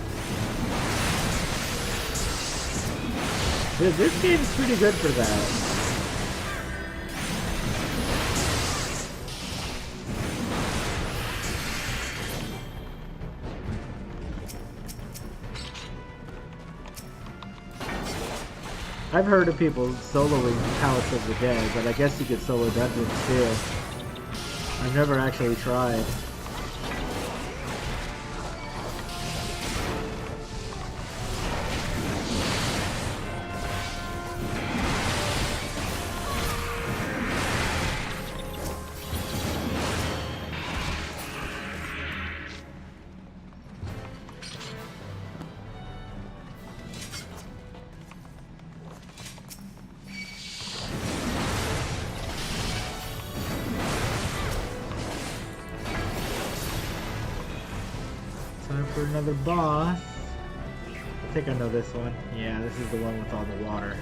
this game's pretty good for that. I've heard of people soloing Palace of the Dead, but I guess you could solo dungeons too. I've never actually tried. Time for another boss. I think I know this one. Yeah, this is the one with all the water.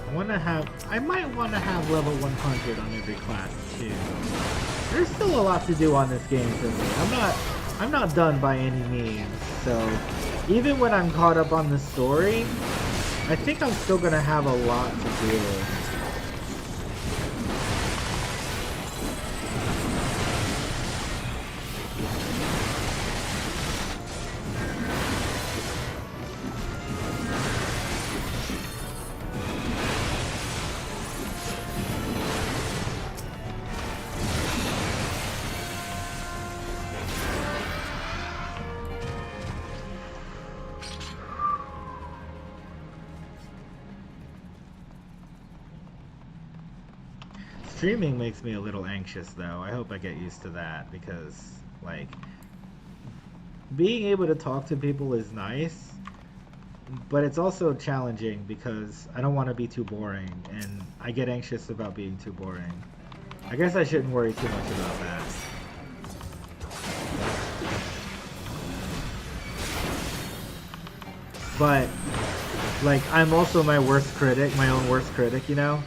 I might want to have level 100 on every class too. There's still a lot to do on this game for me. I'm not done by any means. So even when I'm caught up on the story, I think I'm still gonna have a lot to do. Streaming makes me a little anxious though. I hope I get used to that because, like, being able to talk to people is nice, but it's also challenging because I don't want to be too boring and I get anxious about being too boring. I guess I shouldn't worry too much about that. But, like, I'm also my worst critic, my own worst critic, you know?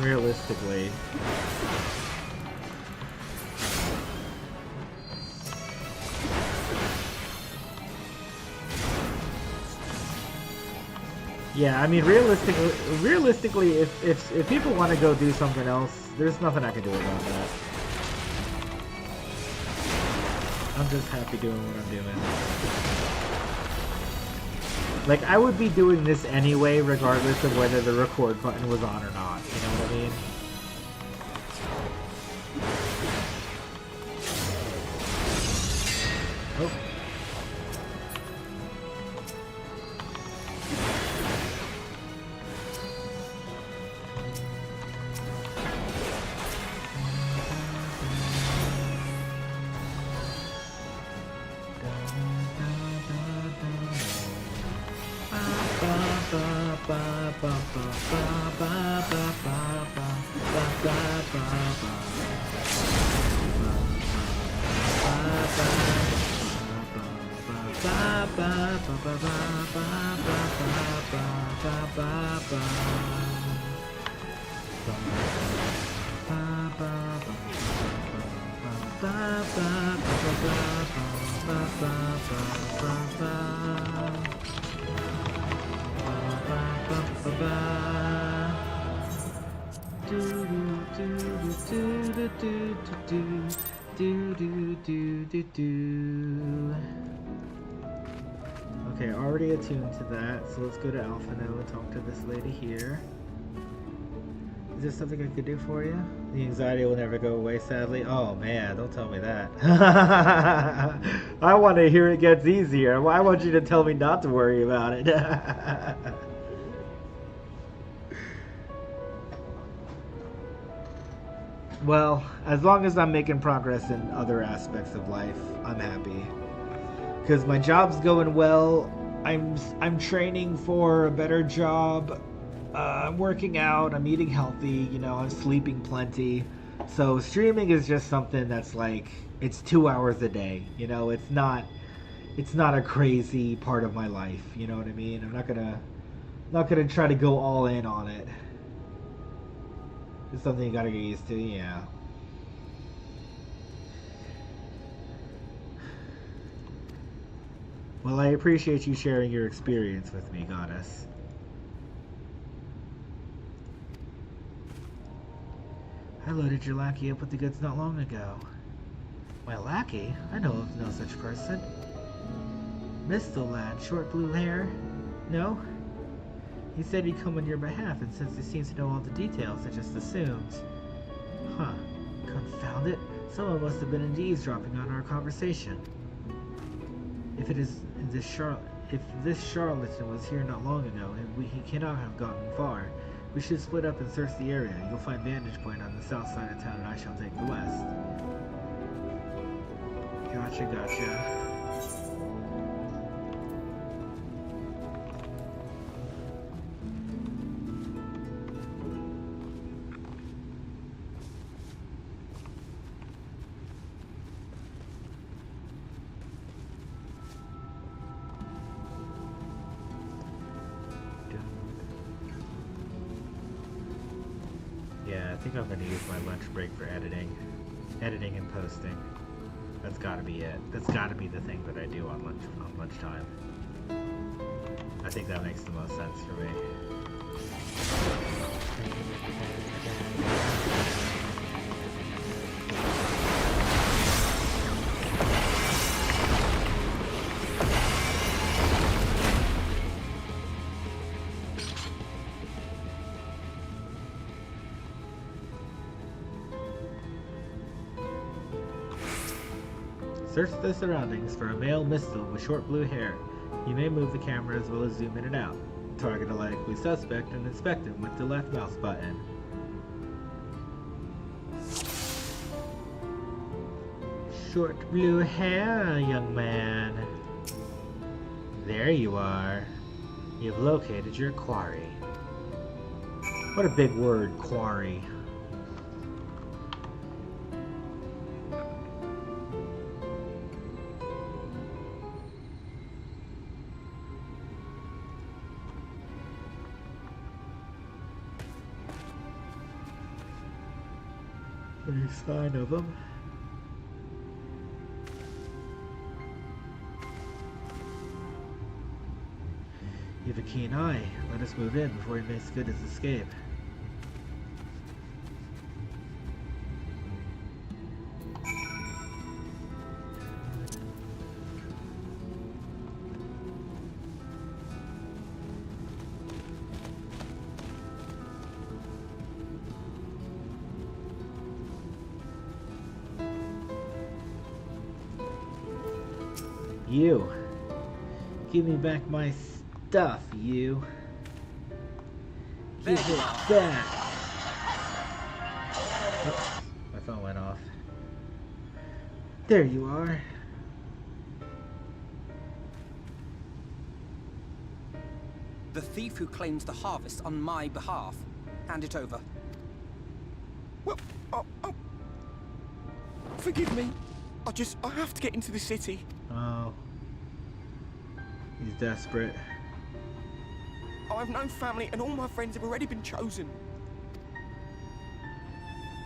Realistically, yeah, I mean, realistically, if people want to go do something else, there's nothing I can do about that. I'm just happy doing what I'm doing. Like, I would be doing this anyway, regardless of whether the record button was on or not. You know what I mean? Oh. Okay, already attuned to that, so let's go to Alpha now and talk to this lady here. Is there something I could do for you? The anxiety will never go away, sadly. Oh man, don't tell me that. I want to hear it gets easier. I want you to tell me not to worry about it. Well, as long as I'm making progress in other aspects of life, I'm happy. Because my job's going well. I'm training for a better job. I'm working out. I'm eating healthy. You know, I'm sleeping plenty. So streaming is just something that's like, it's 2 hours a day. You know, it's not a crazy part of my life. You know what I mean? I'm not gonna try to go all in on it. It's something you gotta get used to. Yeah. Well, I appreciate you sharing your experience with me, Goddess. I loaded your lackey up with the goods not long ago. My lackey? I know of no such person. Mistle lad, short blue hair? No? He said he'd come on your behalf, and since he seems to know all the details, I just assumed. Huh. Confound it. Someone must have been eavesdropping on our conversation. If this charlatan was here not long ago, he cannot have gotten far. We should split up and search the area. You'll find vantage point on the south side of town and I shall take the west. Gotcha, gotcha. Yeah, I think I'm gonna use my lunch break for editing and posting. That's gotta be it. That's gotta be the thing that I do on lunchtime. I think that makes the most sense for me. Search the surroundings for a male mistil with short blue hair. You may move the camera as well as zoom in and out. Target a likely suspect and inspect him with the left mouse button. Short blue hair, young man. There you are. You've located your quarry. What a big word, quarry. Any sign of him? You have a keen eye. Let us move in before he makes good his escape. You! Give me back my stuff, you! Give it back! Oops, my phone went off. There you are! The thief who claims the harvest on my behalf. Hand it over. Well, forgive me. I have to get into the city. Oh. He's desperate. I have no family and all my friends have already been chosen.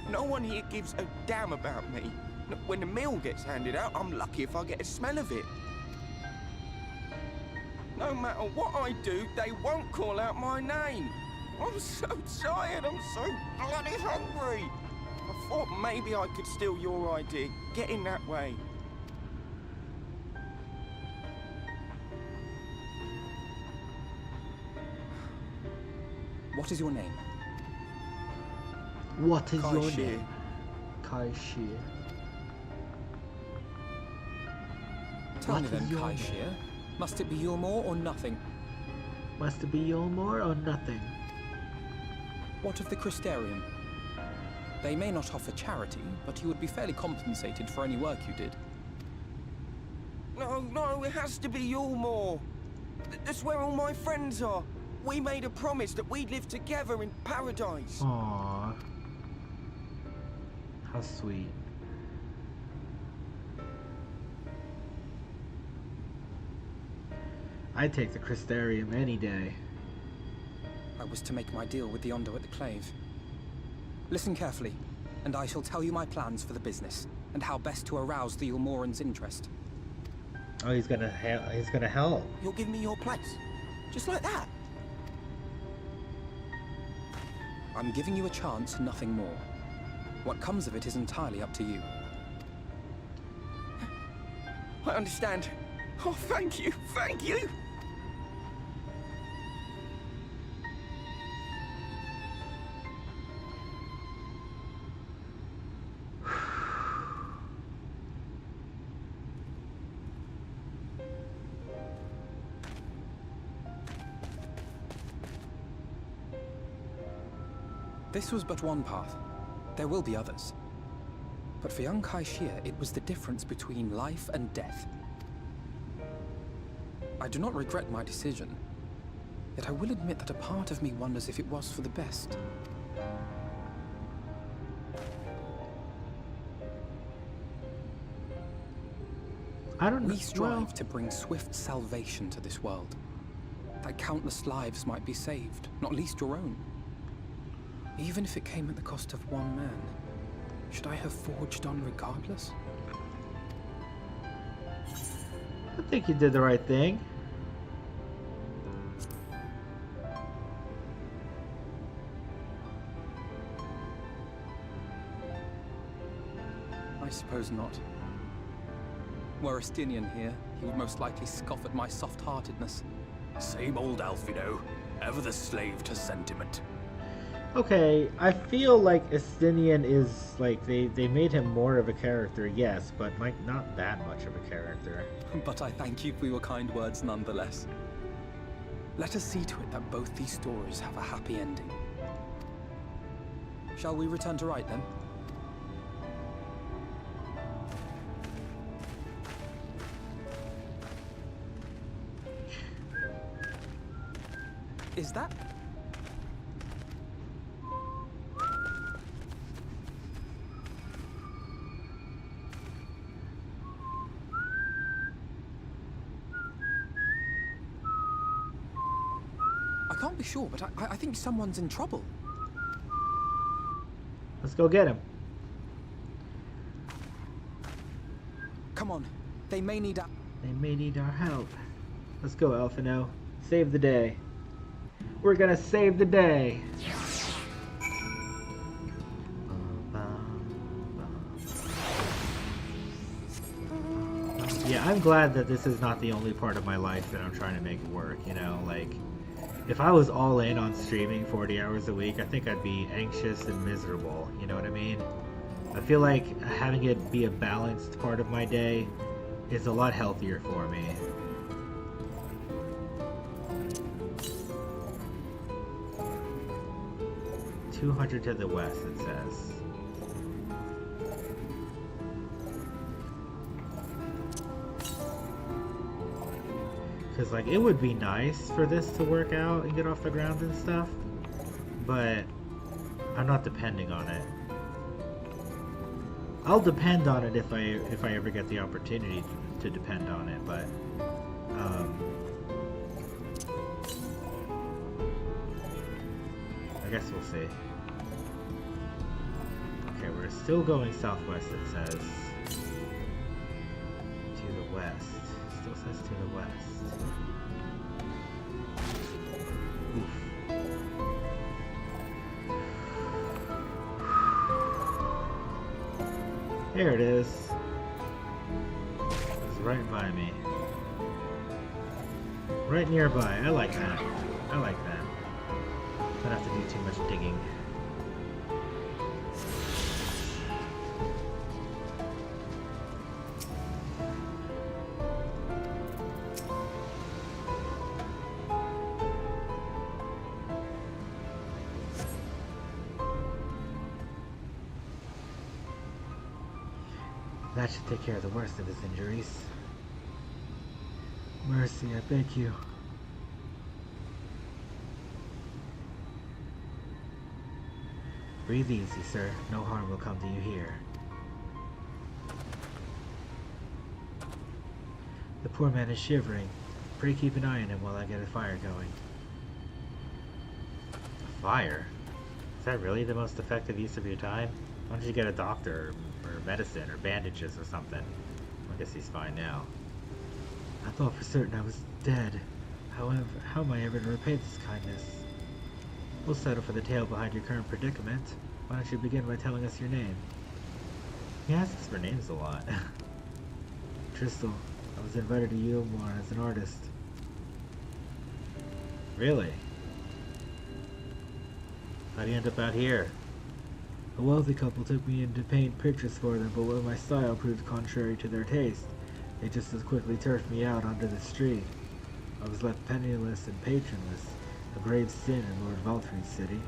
No one here gives a damn about me. When the meal gets handed out, I'm lucky if I get a smell of it. No matter what I do, they won't call out my name. I'm so tired, I'm so bloody hungry. I thought maybe I could steal your idea, get in that way. What is your name? What is your Kai name? Kai Shi. Tell What me is then, your Kai name? Shir. Must it be your more or nothing? Must it be your more or nothing? What of the Christerium? They may not offer charity, but you would be fairly compensated for any work you did. No, it has to be Yulmore. That's where all my friends are. We made a promise that we'd live together in paradise. Aww. How sweet. I'd take the Christerium any day. I was to make my deal with the Ondo at the Clave. Listen carefully, and I shall tell you my plans for the business, and how best to arouse the Yulmoran's interest. Oh, he's gonna help. You'll give me your place. Just like that. I'm giving you a chance, nothing more. What comes of it is entirely up to you. I understand. Oh, thank you, thank you. This was but one path. There will be others. But for young Kaishia, it was the difference between life and death. I do not regret my decision, yet I will admit that a part of me wonders if it was for the best. I don't know. We strive to bring swift salvation to this world, that countless lives might be saved, not least your own. Even if it came at the cost of one man, should I have forged on regardless? I think you did the right thing. I suppose not. Were Estinian here, he would most likely scoff at my soft-heartedness. Same old Alfino, ever the slave to sentiment. Okay, I feel like Estinian is like they made him more of a character, yes, but like not that much of a character. But I thank you for your kind words nonetheless. Let us see to it that both these stories have a happy ending. Shall we return to Wright then? Is that? I can't be sure, but I think someone's in trouble. Let's go get him. Come on, they may need our... They may need our help. Let's go, Alfino. Save the day. We're gonna save the day. Yeah, I'm glad that this is not the only part of my life that I'm trying to make work, you know, like, if I was all in on streaming 40 hours a week, I think I'd be anxious and miserable, you know what I mean? I feel like having it be a balanced part of my day is a lot healthier for me. $200 to the west, it says. Because, like, it would be nice for this to work out and get off the ground and stuff, but I'm not depending on it. I'll depend on it if I ever get the opportunity to depend on it, but I guess we'll see. Okay, we're still going southwest, it says. To the west. Still says to the west. Oof. There it is. It's right by me. Right nearby. I like that. I like that. Don't have to do too much digging. That should take care of the worst of his injuries. Mercy, I beg you. Breathe easy, sir. No harm will come to you here. The poor man is shivering. Pray keep an eye on him while I get a fire going. A fire? Is that really the most effective use of your time? Why don't you get a doctor or medicine or bandages or something? I guess he's fine now. I thought for certain I was dead. However, how am I ever to repay this kindness? We'll settle for the tale behind your current predicament. Why don't you begin by telling us your name? He asks for names a lot. Tristel, I was invited to Yilmar as an artist. Really? How'd you end up out here? A wealthy couple took me in to paint pictures for them, but when my style proved contrary to their taste, they just as quickly turfed me out onto the street. I was left penniless and patronless, a grave sin in Lord Valtry's city.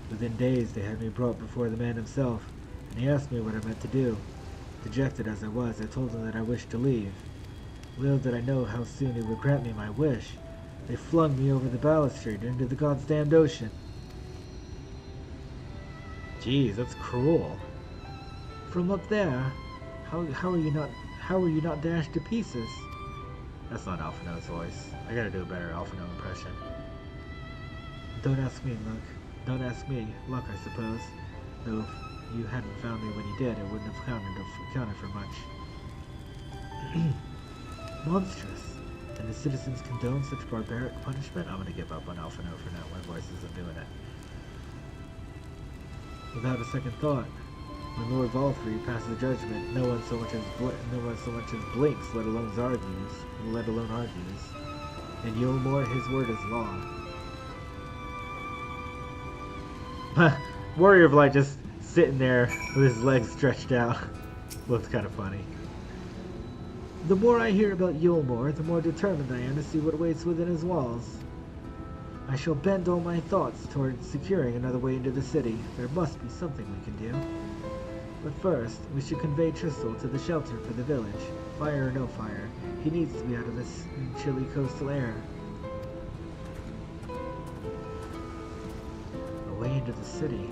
Within days, they had me brought before the man himself, and he asked me what I meant to do. Dejected as I was, I told him that I wished to leave. Little did I know how soon he would grant me my wish. They flung me over the balustrade into the God's damned ocean. Jeez, that's cruel. From up there, how are you not dashed to pieces? That's not Alphino's voice. I gotta do a better Alphino impression. Don't ask me, Luck. Don't ask me. Luck, I suppose. Though if you hadn't found me when you did, it wouldn't have counted for much. Monstrous. And the citizens condone such barbaric punishment? I'm gonna give up on Alphino for now. My voice isn't doing it. Without a second thought, when Lord Valkyrie passes judgment, no one so much as blinks, let alone argues. In Yulmore, his word is law. Warrior of Light just sitting there with his legs stretched out. Looks kind of funny. The more I hear about Yulmore, the more determined I am to see what awaits within his walls. I shall bend all my thoughts towards securing another way into the city. There must be something we can do. But first, we should convey Tristel to the shelter for the village. Fire or no fire, he needs to be out of this chilly coastal air. Away into the city.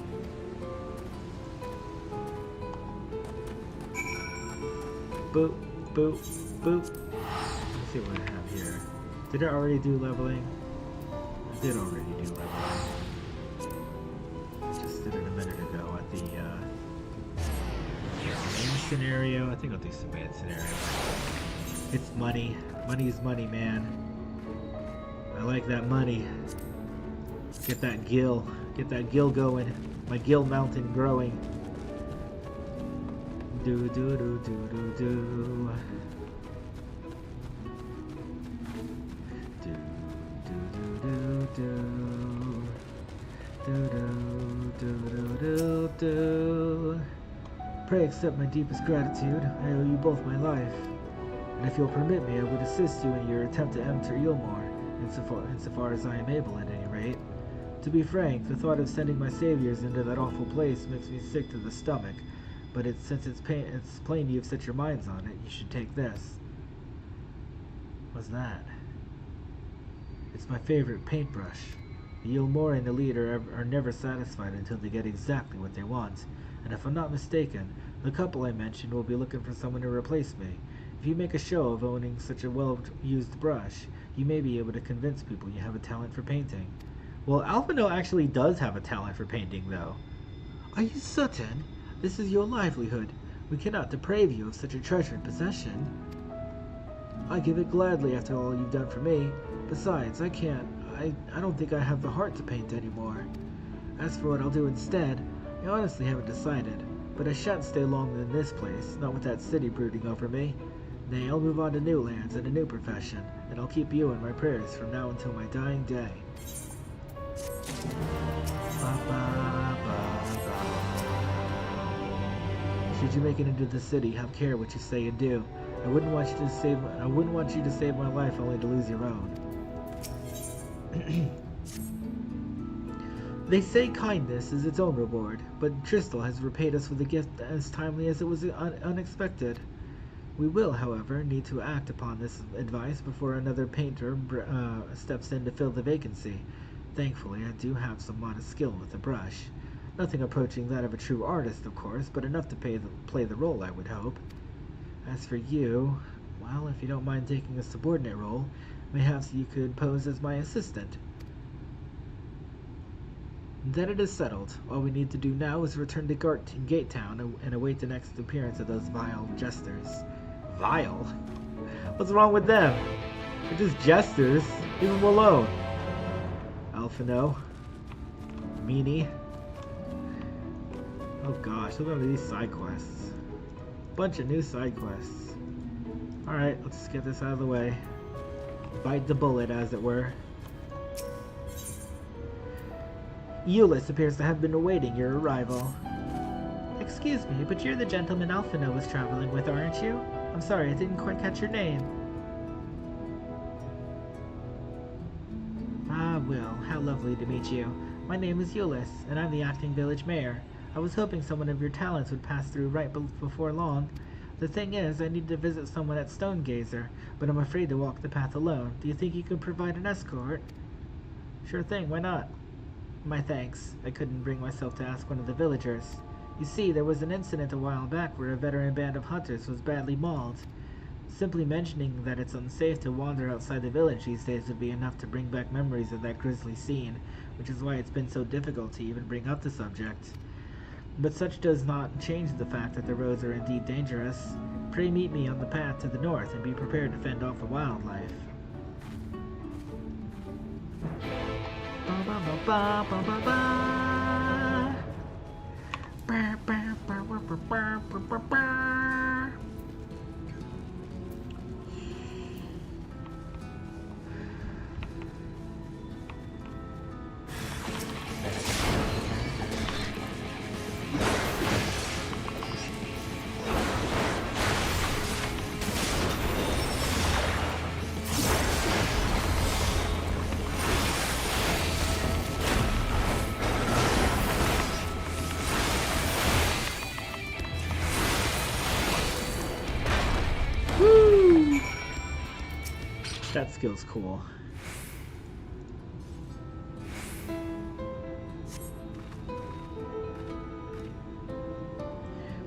Boop, boop, boop. Let's see what I have here. Did I already do leveling? I did already do leveling. I just did it a minute ago at the main scenario. I think I'll do some main scenario. It's money. Money is money, man. I like that money. Get that gill. Get that gill going. My gill mountain growing. Do do do do do do. Do do do do do do do do do. Pray accept my deepest gratitude. I owe you both my life. And if you'll permit me, I would assist you in your attempt to enter Yulmore, insofar as I am able at any rate. To be frank, the thought of sending my saviors into that awful place makes me sick to the stomach, but since it's plain you've set your minds on it, you should take this. What's that? It's my favorite paintbrush. The Yulmoran elite are never satisfied until they get exactly what they want, and if I'm not mistaken, the couple I mentioned will be looking for someone to replace me. If you make a show of owning such a well-used brush, you may be able to convince people you have a talent for painting. Well, Alphino actually does have a talent for painting, though. Are you certain? This is your livelihood. We cannot deprave you of such a treasured possession. I give it gladly after all you've done for me. Besides, I don't think I have the heart to paint anymore. As for what I'll do instead, I honestly haven't decided, but I shan't stay long in this place, not with that city brooding over me. Nay, I'll move on to new lands and a new profession, and I'll keep you in my prayers from now until my dying day. Should you make it into the city, have care what you say and do. I wouldn't want you to save my life only to lose your own. They say kindness is its own reward, but Tristel has repaid us with a gift as timely as it was unexpected. We will, however, need to act upon this advice before another painter steps in to fill the vacancy. Thankfully, I do have some modest skill with the brush. Nothing approaching that of a true artist, of course, but enough to play the role, I would hope. As for you, well, if you don't mind taking a subordinate role, perhaps you could pose as my assistant. Then it is settled. All we need to do now is return to Gate Town and await the next appearance of those vile jesters. Vile? What's wrong with them? They're just jesters. Leave them alone. Alphino. Meanie. Oh gosh, look at these side quests. Bunch of new side quests. Alright, let's just get this out of the way. Bite the bullet, as it were. Euless appears to have been awaiting your arrival. Excuse me, but you're the gentleman Alphino was traveling with, aren't you? I'm sorry, I didn't quite catch your name. Ah, Will, how lovely to meet you. My name is Euless, and I'm the acting village mayor. I was hoping someone of your talents would pass through before long. The thing is, I need to visit someone at Stonegazer, but I'm afraid to walk the path alone. Do you think you could provide an escort? Sure thing, why not? My thanks. I couldn't bring myself to ask one of the villagers. You see, there was an incident a while back where a veteran band of hunters was badly mauled. Simply mentioning that it's unsafe to wander outside the village these days would be enough to bring back memories of that grisly scene, which is why it's been so difficult to even bring up the subject. But such does not change the fact that the roads are indeed dangerous. Pray meet me on the path to the north and be prepared to fend off the wildlife. That skill's cool.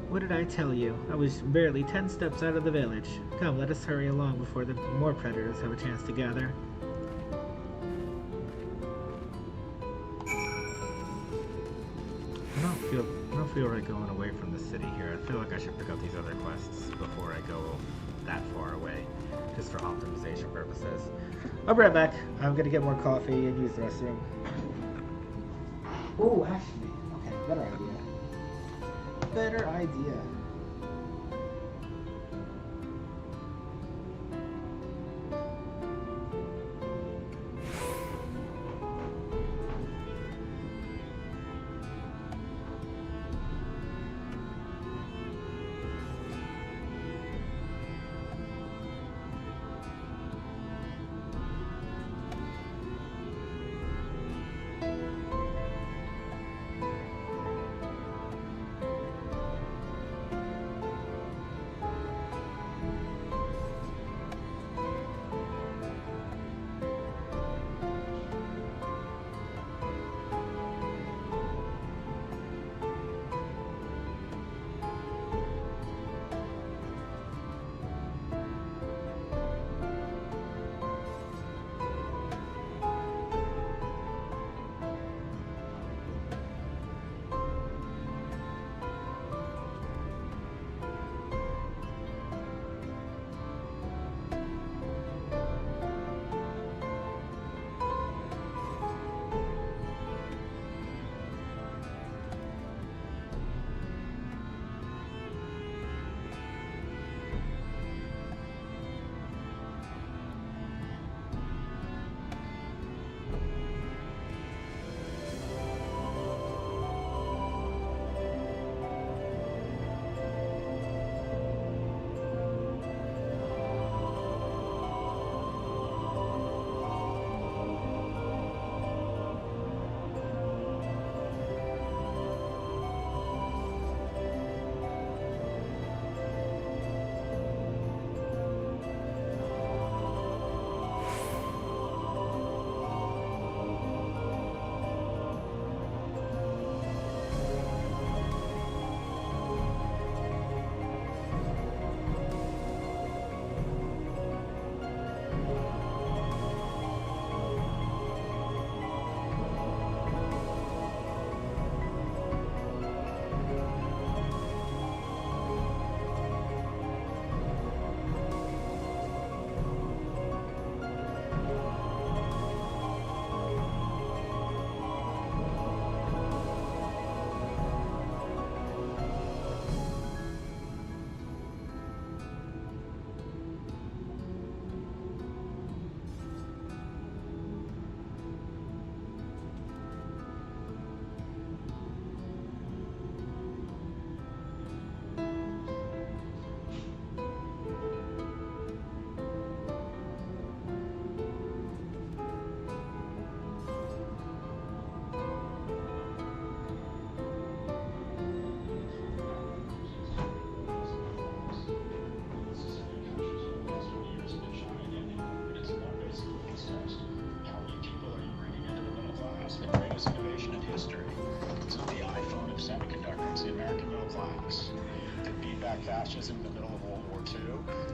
What did I tell you? I was barely 10 steps out of the village. Come, let us hurry along before the more predators have a chance to gather. I don't feel right going away from the city here. I feel like I should pick up these other quests before I go that far away, just for optimization purposes. I'll be right back. I'm gonna get more coffee and use the restroom. Oh, actually, okay, better idea. Better idea. of semiconductors, the American middle class. They beat back fascism in the middle of World War II.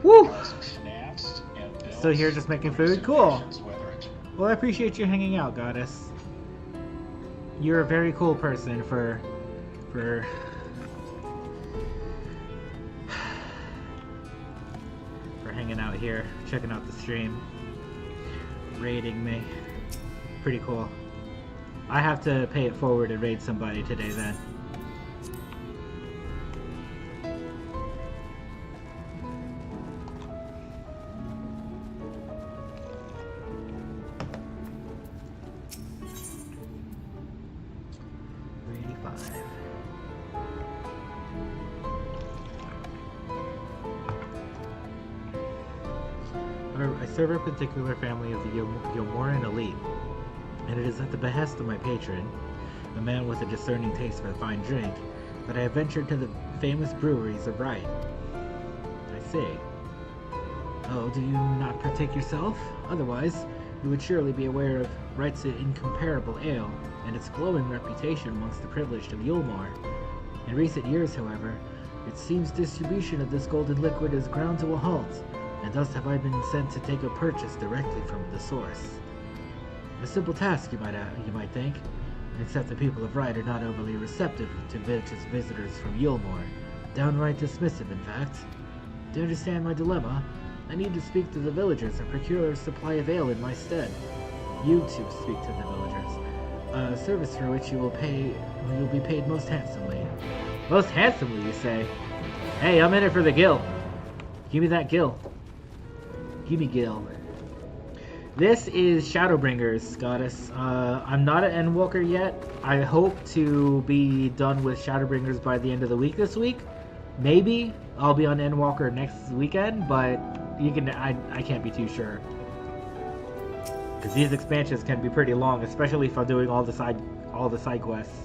Woo! Cars financed and built. Still here just making food? Cool. Well, I appreciate you hanging out, Goddess. You're a very cool person for hanging out here, checking out the stream, raiding me. Pretty cool. I have to pay it forward and raid somebody today then. I serve a particular family of the Yomoran elite, and it is at the behest of my patron, a man with a discerning taste for fine drink, that I have ventured to the famous breweries of Rite. I see. Oh, do you not partake yourself? Otherwise, you would surely be aware of Rite's incomparable ale, and its glowing reputation amongst the privileged of Yulmore. In recent years, however, it seems distribution of this golden liquid is ground to a halt, and thus have I been sent to take a purchase directly from the source. A simple task, you might think, except the people of Rite are not overly receptive to visitors from Yulmore, downright dismissive, in fact. To understand my dilemma, I need to speak to the villagers and procure a supply of ale in my stead. You two speak to the villagers, a service for which you will be paid most handsomely. Most handsomely, you say? Hey, I'm in it for the gil. Give me that gil. Give me gil. This is Shadowbringers, Goddess. I'm not an Endwalker yet. I hope to be done with Shadowbringers by the end of the week this week. Maybe I'll be on Endwalker next weekend, but I can't be too sure. Because these expansions can be pretty long, especially if I'm doing all the side quests.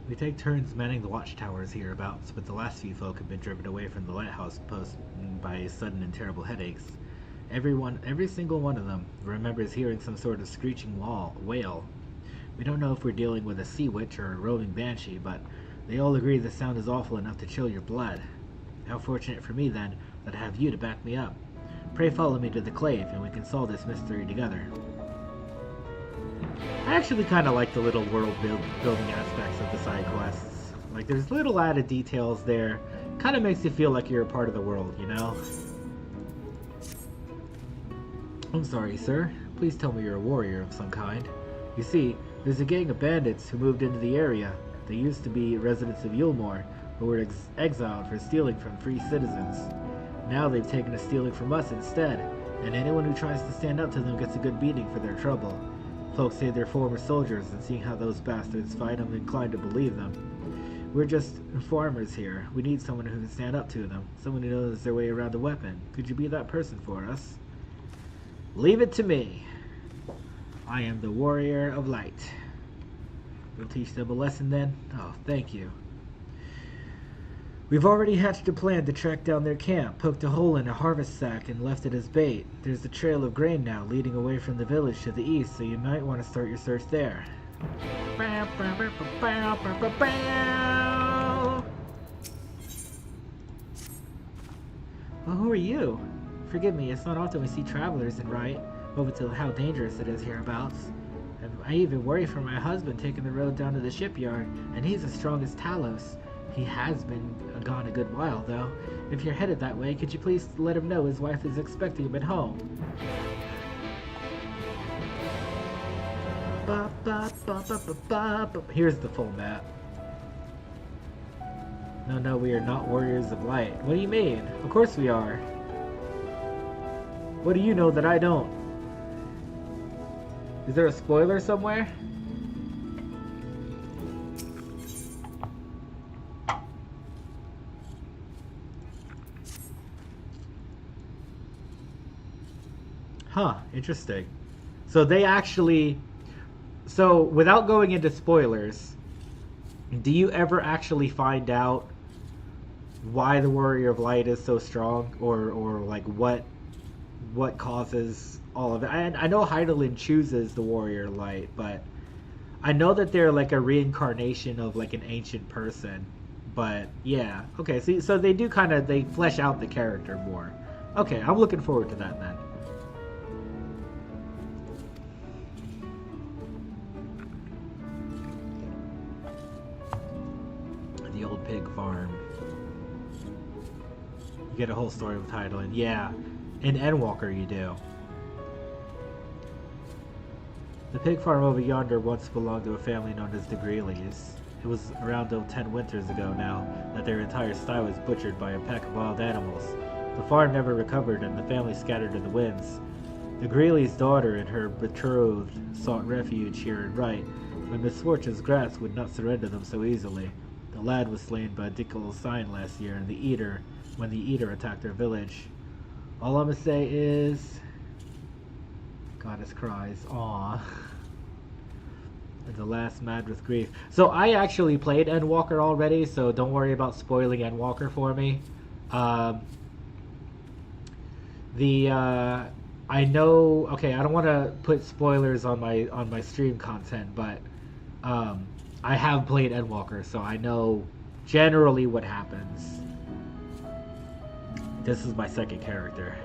We take turns manning the watchtowers hereabouts, but the last few folk have been driven away from the lighthouse post by sudden and terrible headaches. Every single one of them remembers hearing some sort of screeching wail. We don't know if we're dealing with a sea witch or a roving banshee, but they all agree the sound is awful enough to chill your blood. How fortunate for me, then, that I have you to back me up. Pray follow me to the Clave, and we can solve this mystery together. I actually kind of like the little world building aspects of the side quests. Like, there's little added details there. Kind of makes you feel like you're a part of the world, you know? I'm sorry, sir. Please tell me you're a warrior of some kind. You see, there's a gang of bandits who moved into the area. They used to be residents of Yulmore, but were exiled for stealing from free citizens. Now they've taken to stealing from us instead, and anyone who tries to stand up to them gets a good beating for their trouble. Folks say they're former soldiers, and seeing how those bastards fight, I'm inclined to believe them. We're just informers here. We need someone who can stand up to them, someone who knows their way around a weapon. Could you be that person for us? Leave it to me. I am the warrior of light. You'll teach them a lesson then? Oh, thank you. We've already hatched a plan to track down their camp, poked a hole in a harvest sack, and left it as bait. There's a trail of grain now leading away from the village to the east, so you might want to start your search there. Well, who are you? Forgive me, it's not often we see travelers in Rite, over to how dangerous it is hereabouts. I even worry for my husband taking the road down to the shipyard, and he's as strong as Talos. He has been gone a good while, though. If you're headed that way, could you please let him know his wife is expecting him at home? Here's the full map. No, we are not warriors of light. What do you mean? Of course we are. What do you know that I don't? Is there a spoiler somewhere? Huh, interesting. So they actually... So, without going into spoilers, do you ever actually find out why the Warrior of Light is so strong, or like what causes all of it? I know Heidelin chooses the Warrior of Light, but I know that they're like a reincarnation of like an ancient person. But yeah, okay. So they do they flesh out the character more. Okay, I'm looking forward to that then. The old pig farm. You get a whole story with Heidelin. Yeah, in Endwalker you do. The pig farm over yonder once belonged to a family known as the Greeleys. It was around 10 winters ago now that their entire sty was butchered by a pack of wild animals. The farm never recovered and the family scattered to the winds. The Greeley's daughter and her betrothed sought refuge here in Wright, but misfortune's grasp would not surrender them so easily. The lad was slain by a Dickel sign last year, and when the Eater attacked their village. All I'm gonna say is, Goddess cries, aw. And the last mad with grief. So I actually played Endwalker already, so don't worry about spoiling Endwalker for me. I know. Okay, I don't want to put spoilers on my stream content, but I have played Endwalker, so I know generally what happens. This is my second character.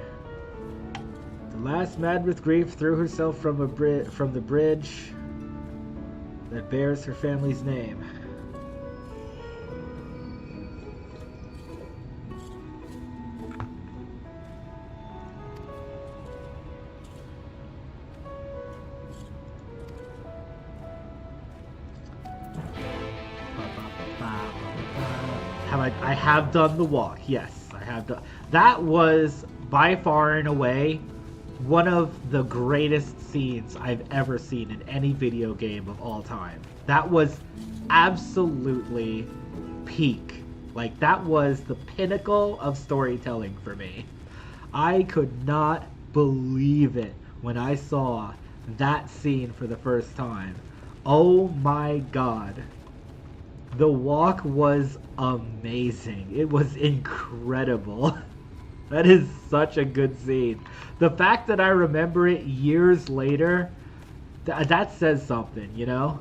The last, mad with grief, threw herself from the bridge that bears her family's name. I have done the walk. Yes, I have done. That was by far and away one of the greatest scenes I've ever seen in any video game of all time. That was absolutely peak. Like, that was the pinnacle of storytelling for me. I could not believe it when I saw that scene for the first time. Oh my god. The walk was amazing. It was incredible. That is such a good scene. The fact that I remember it years later, that says something, you know?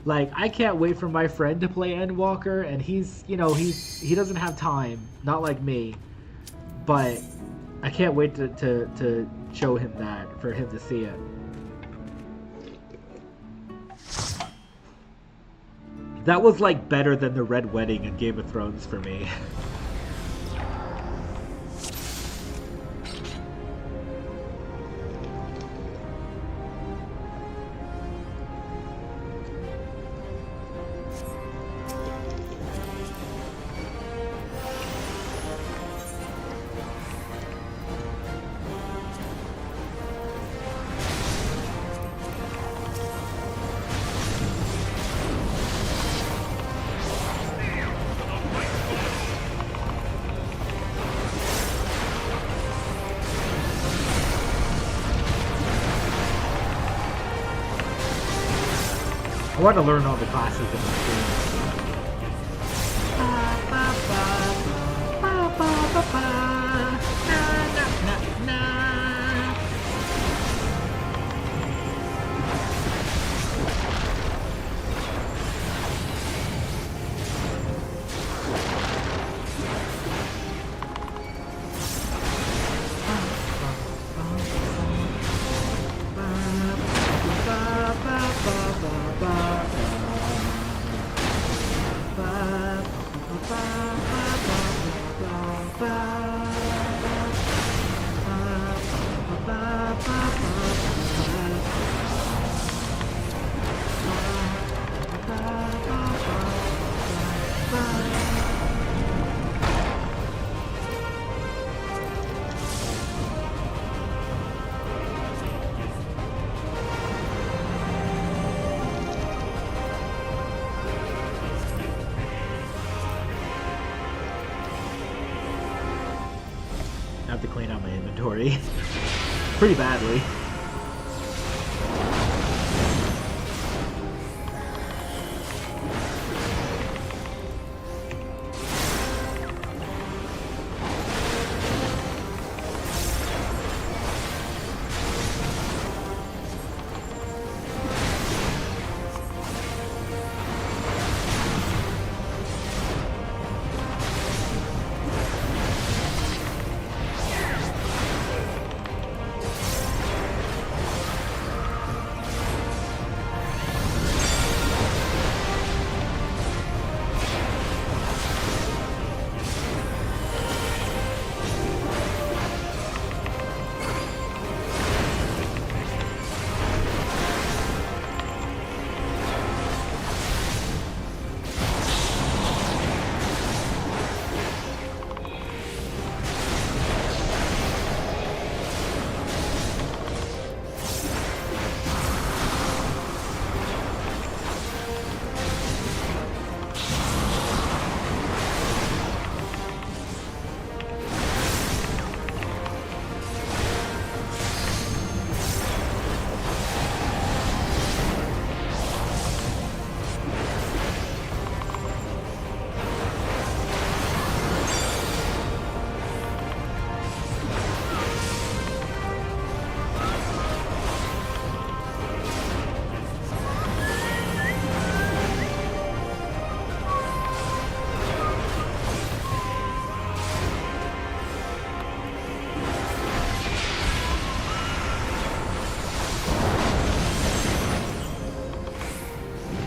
Like, I can't wait for my friend to play Endwalker, and he doesn't have time, not like me. But I can't wait to show him that, for him to see it. That was like better than the Red Wedding in Game of Thrones for me. I want to learn all the classes in this game. I have to clean out my inventory pretty badly.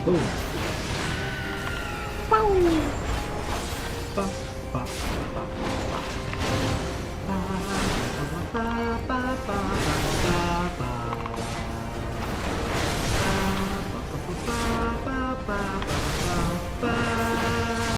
Boom.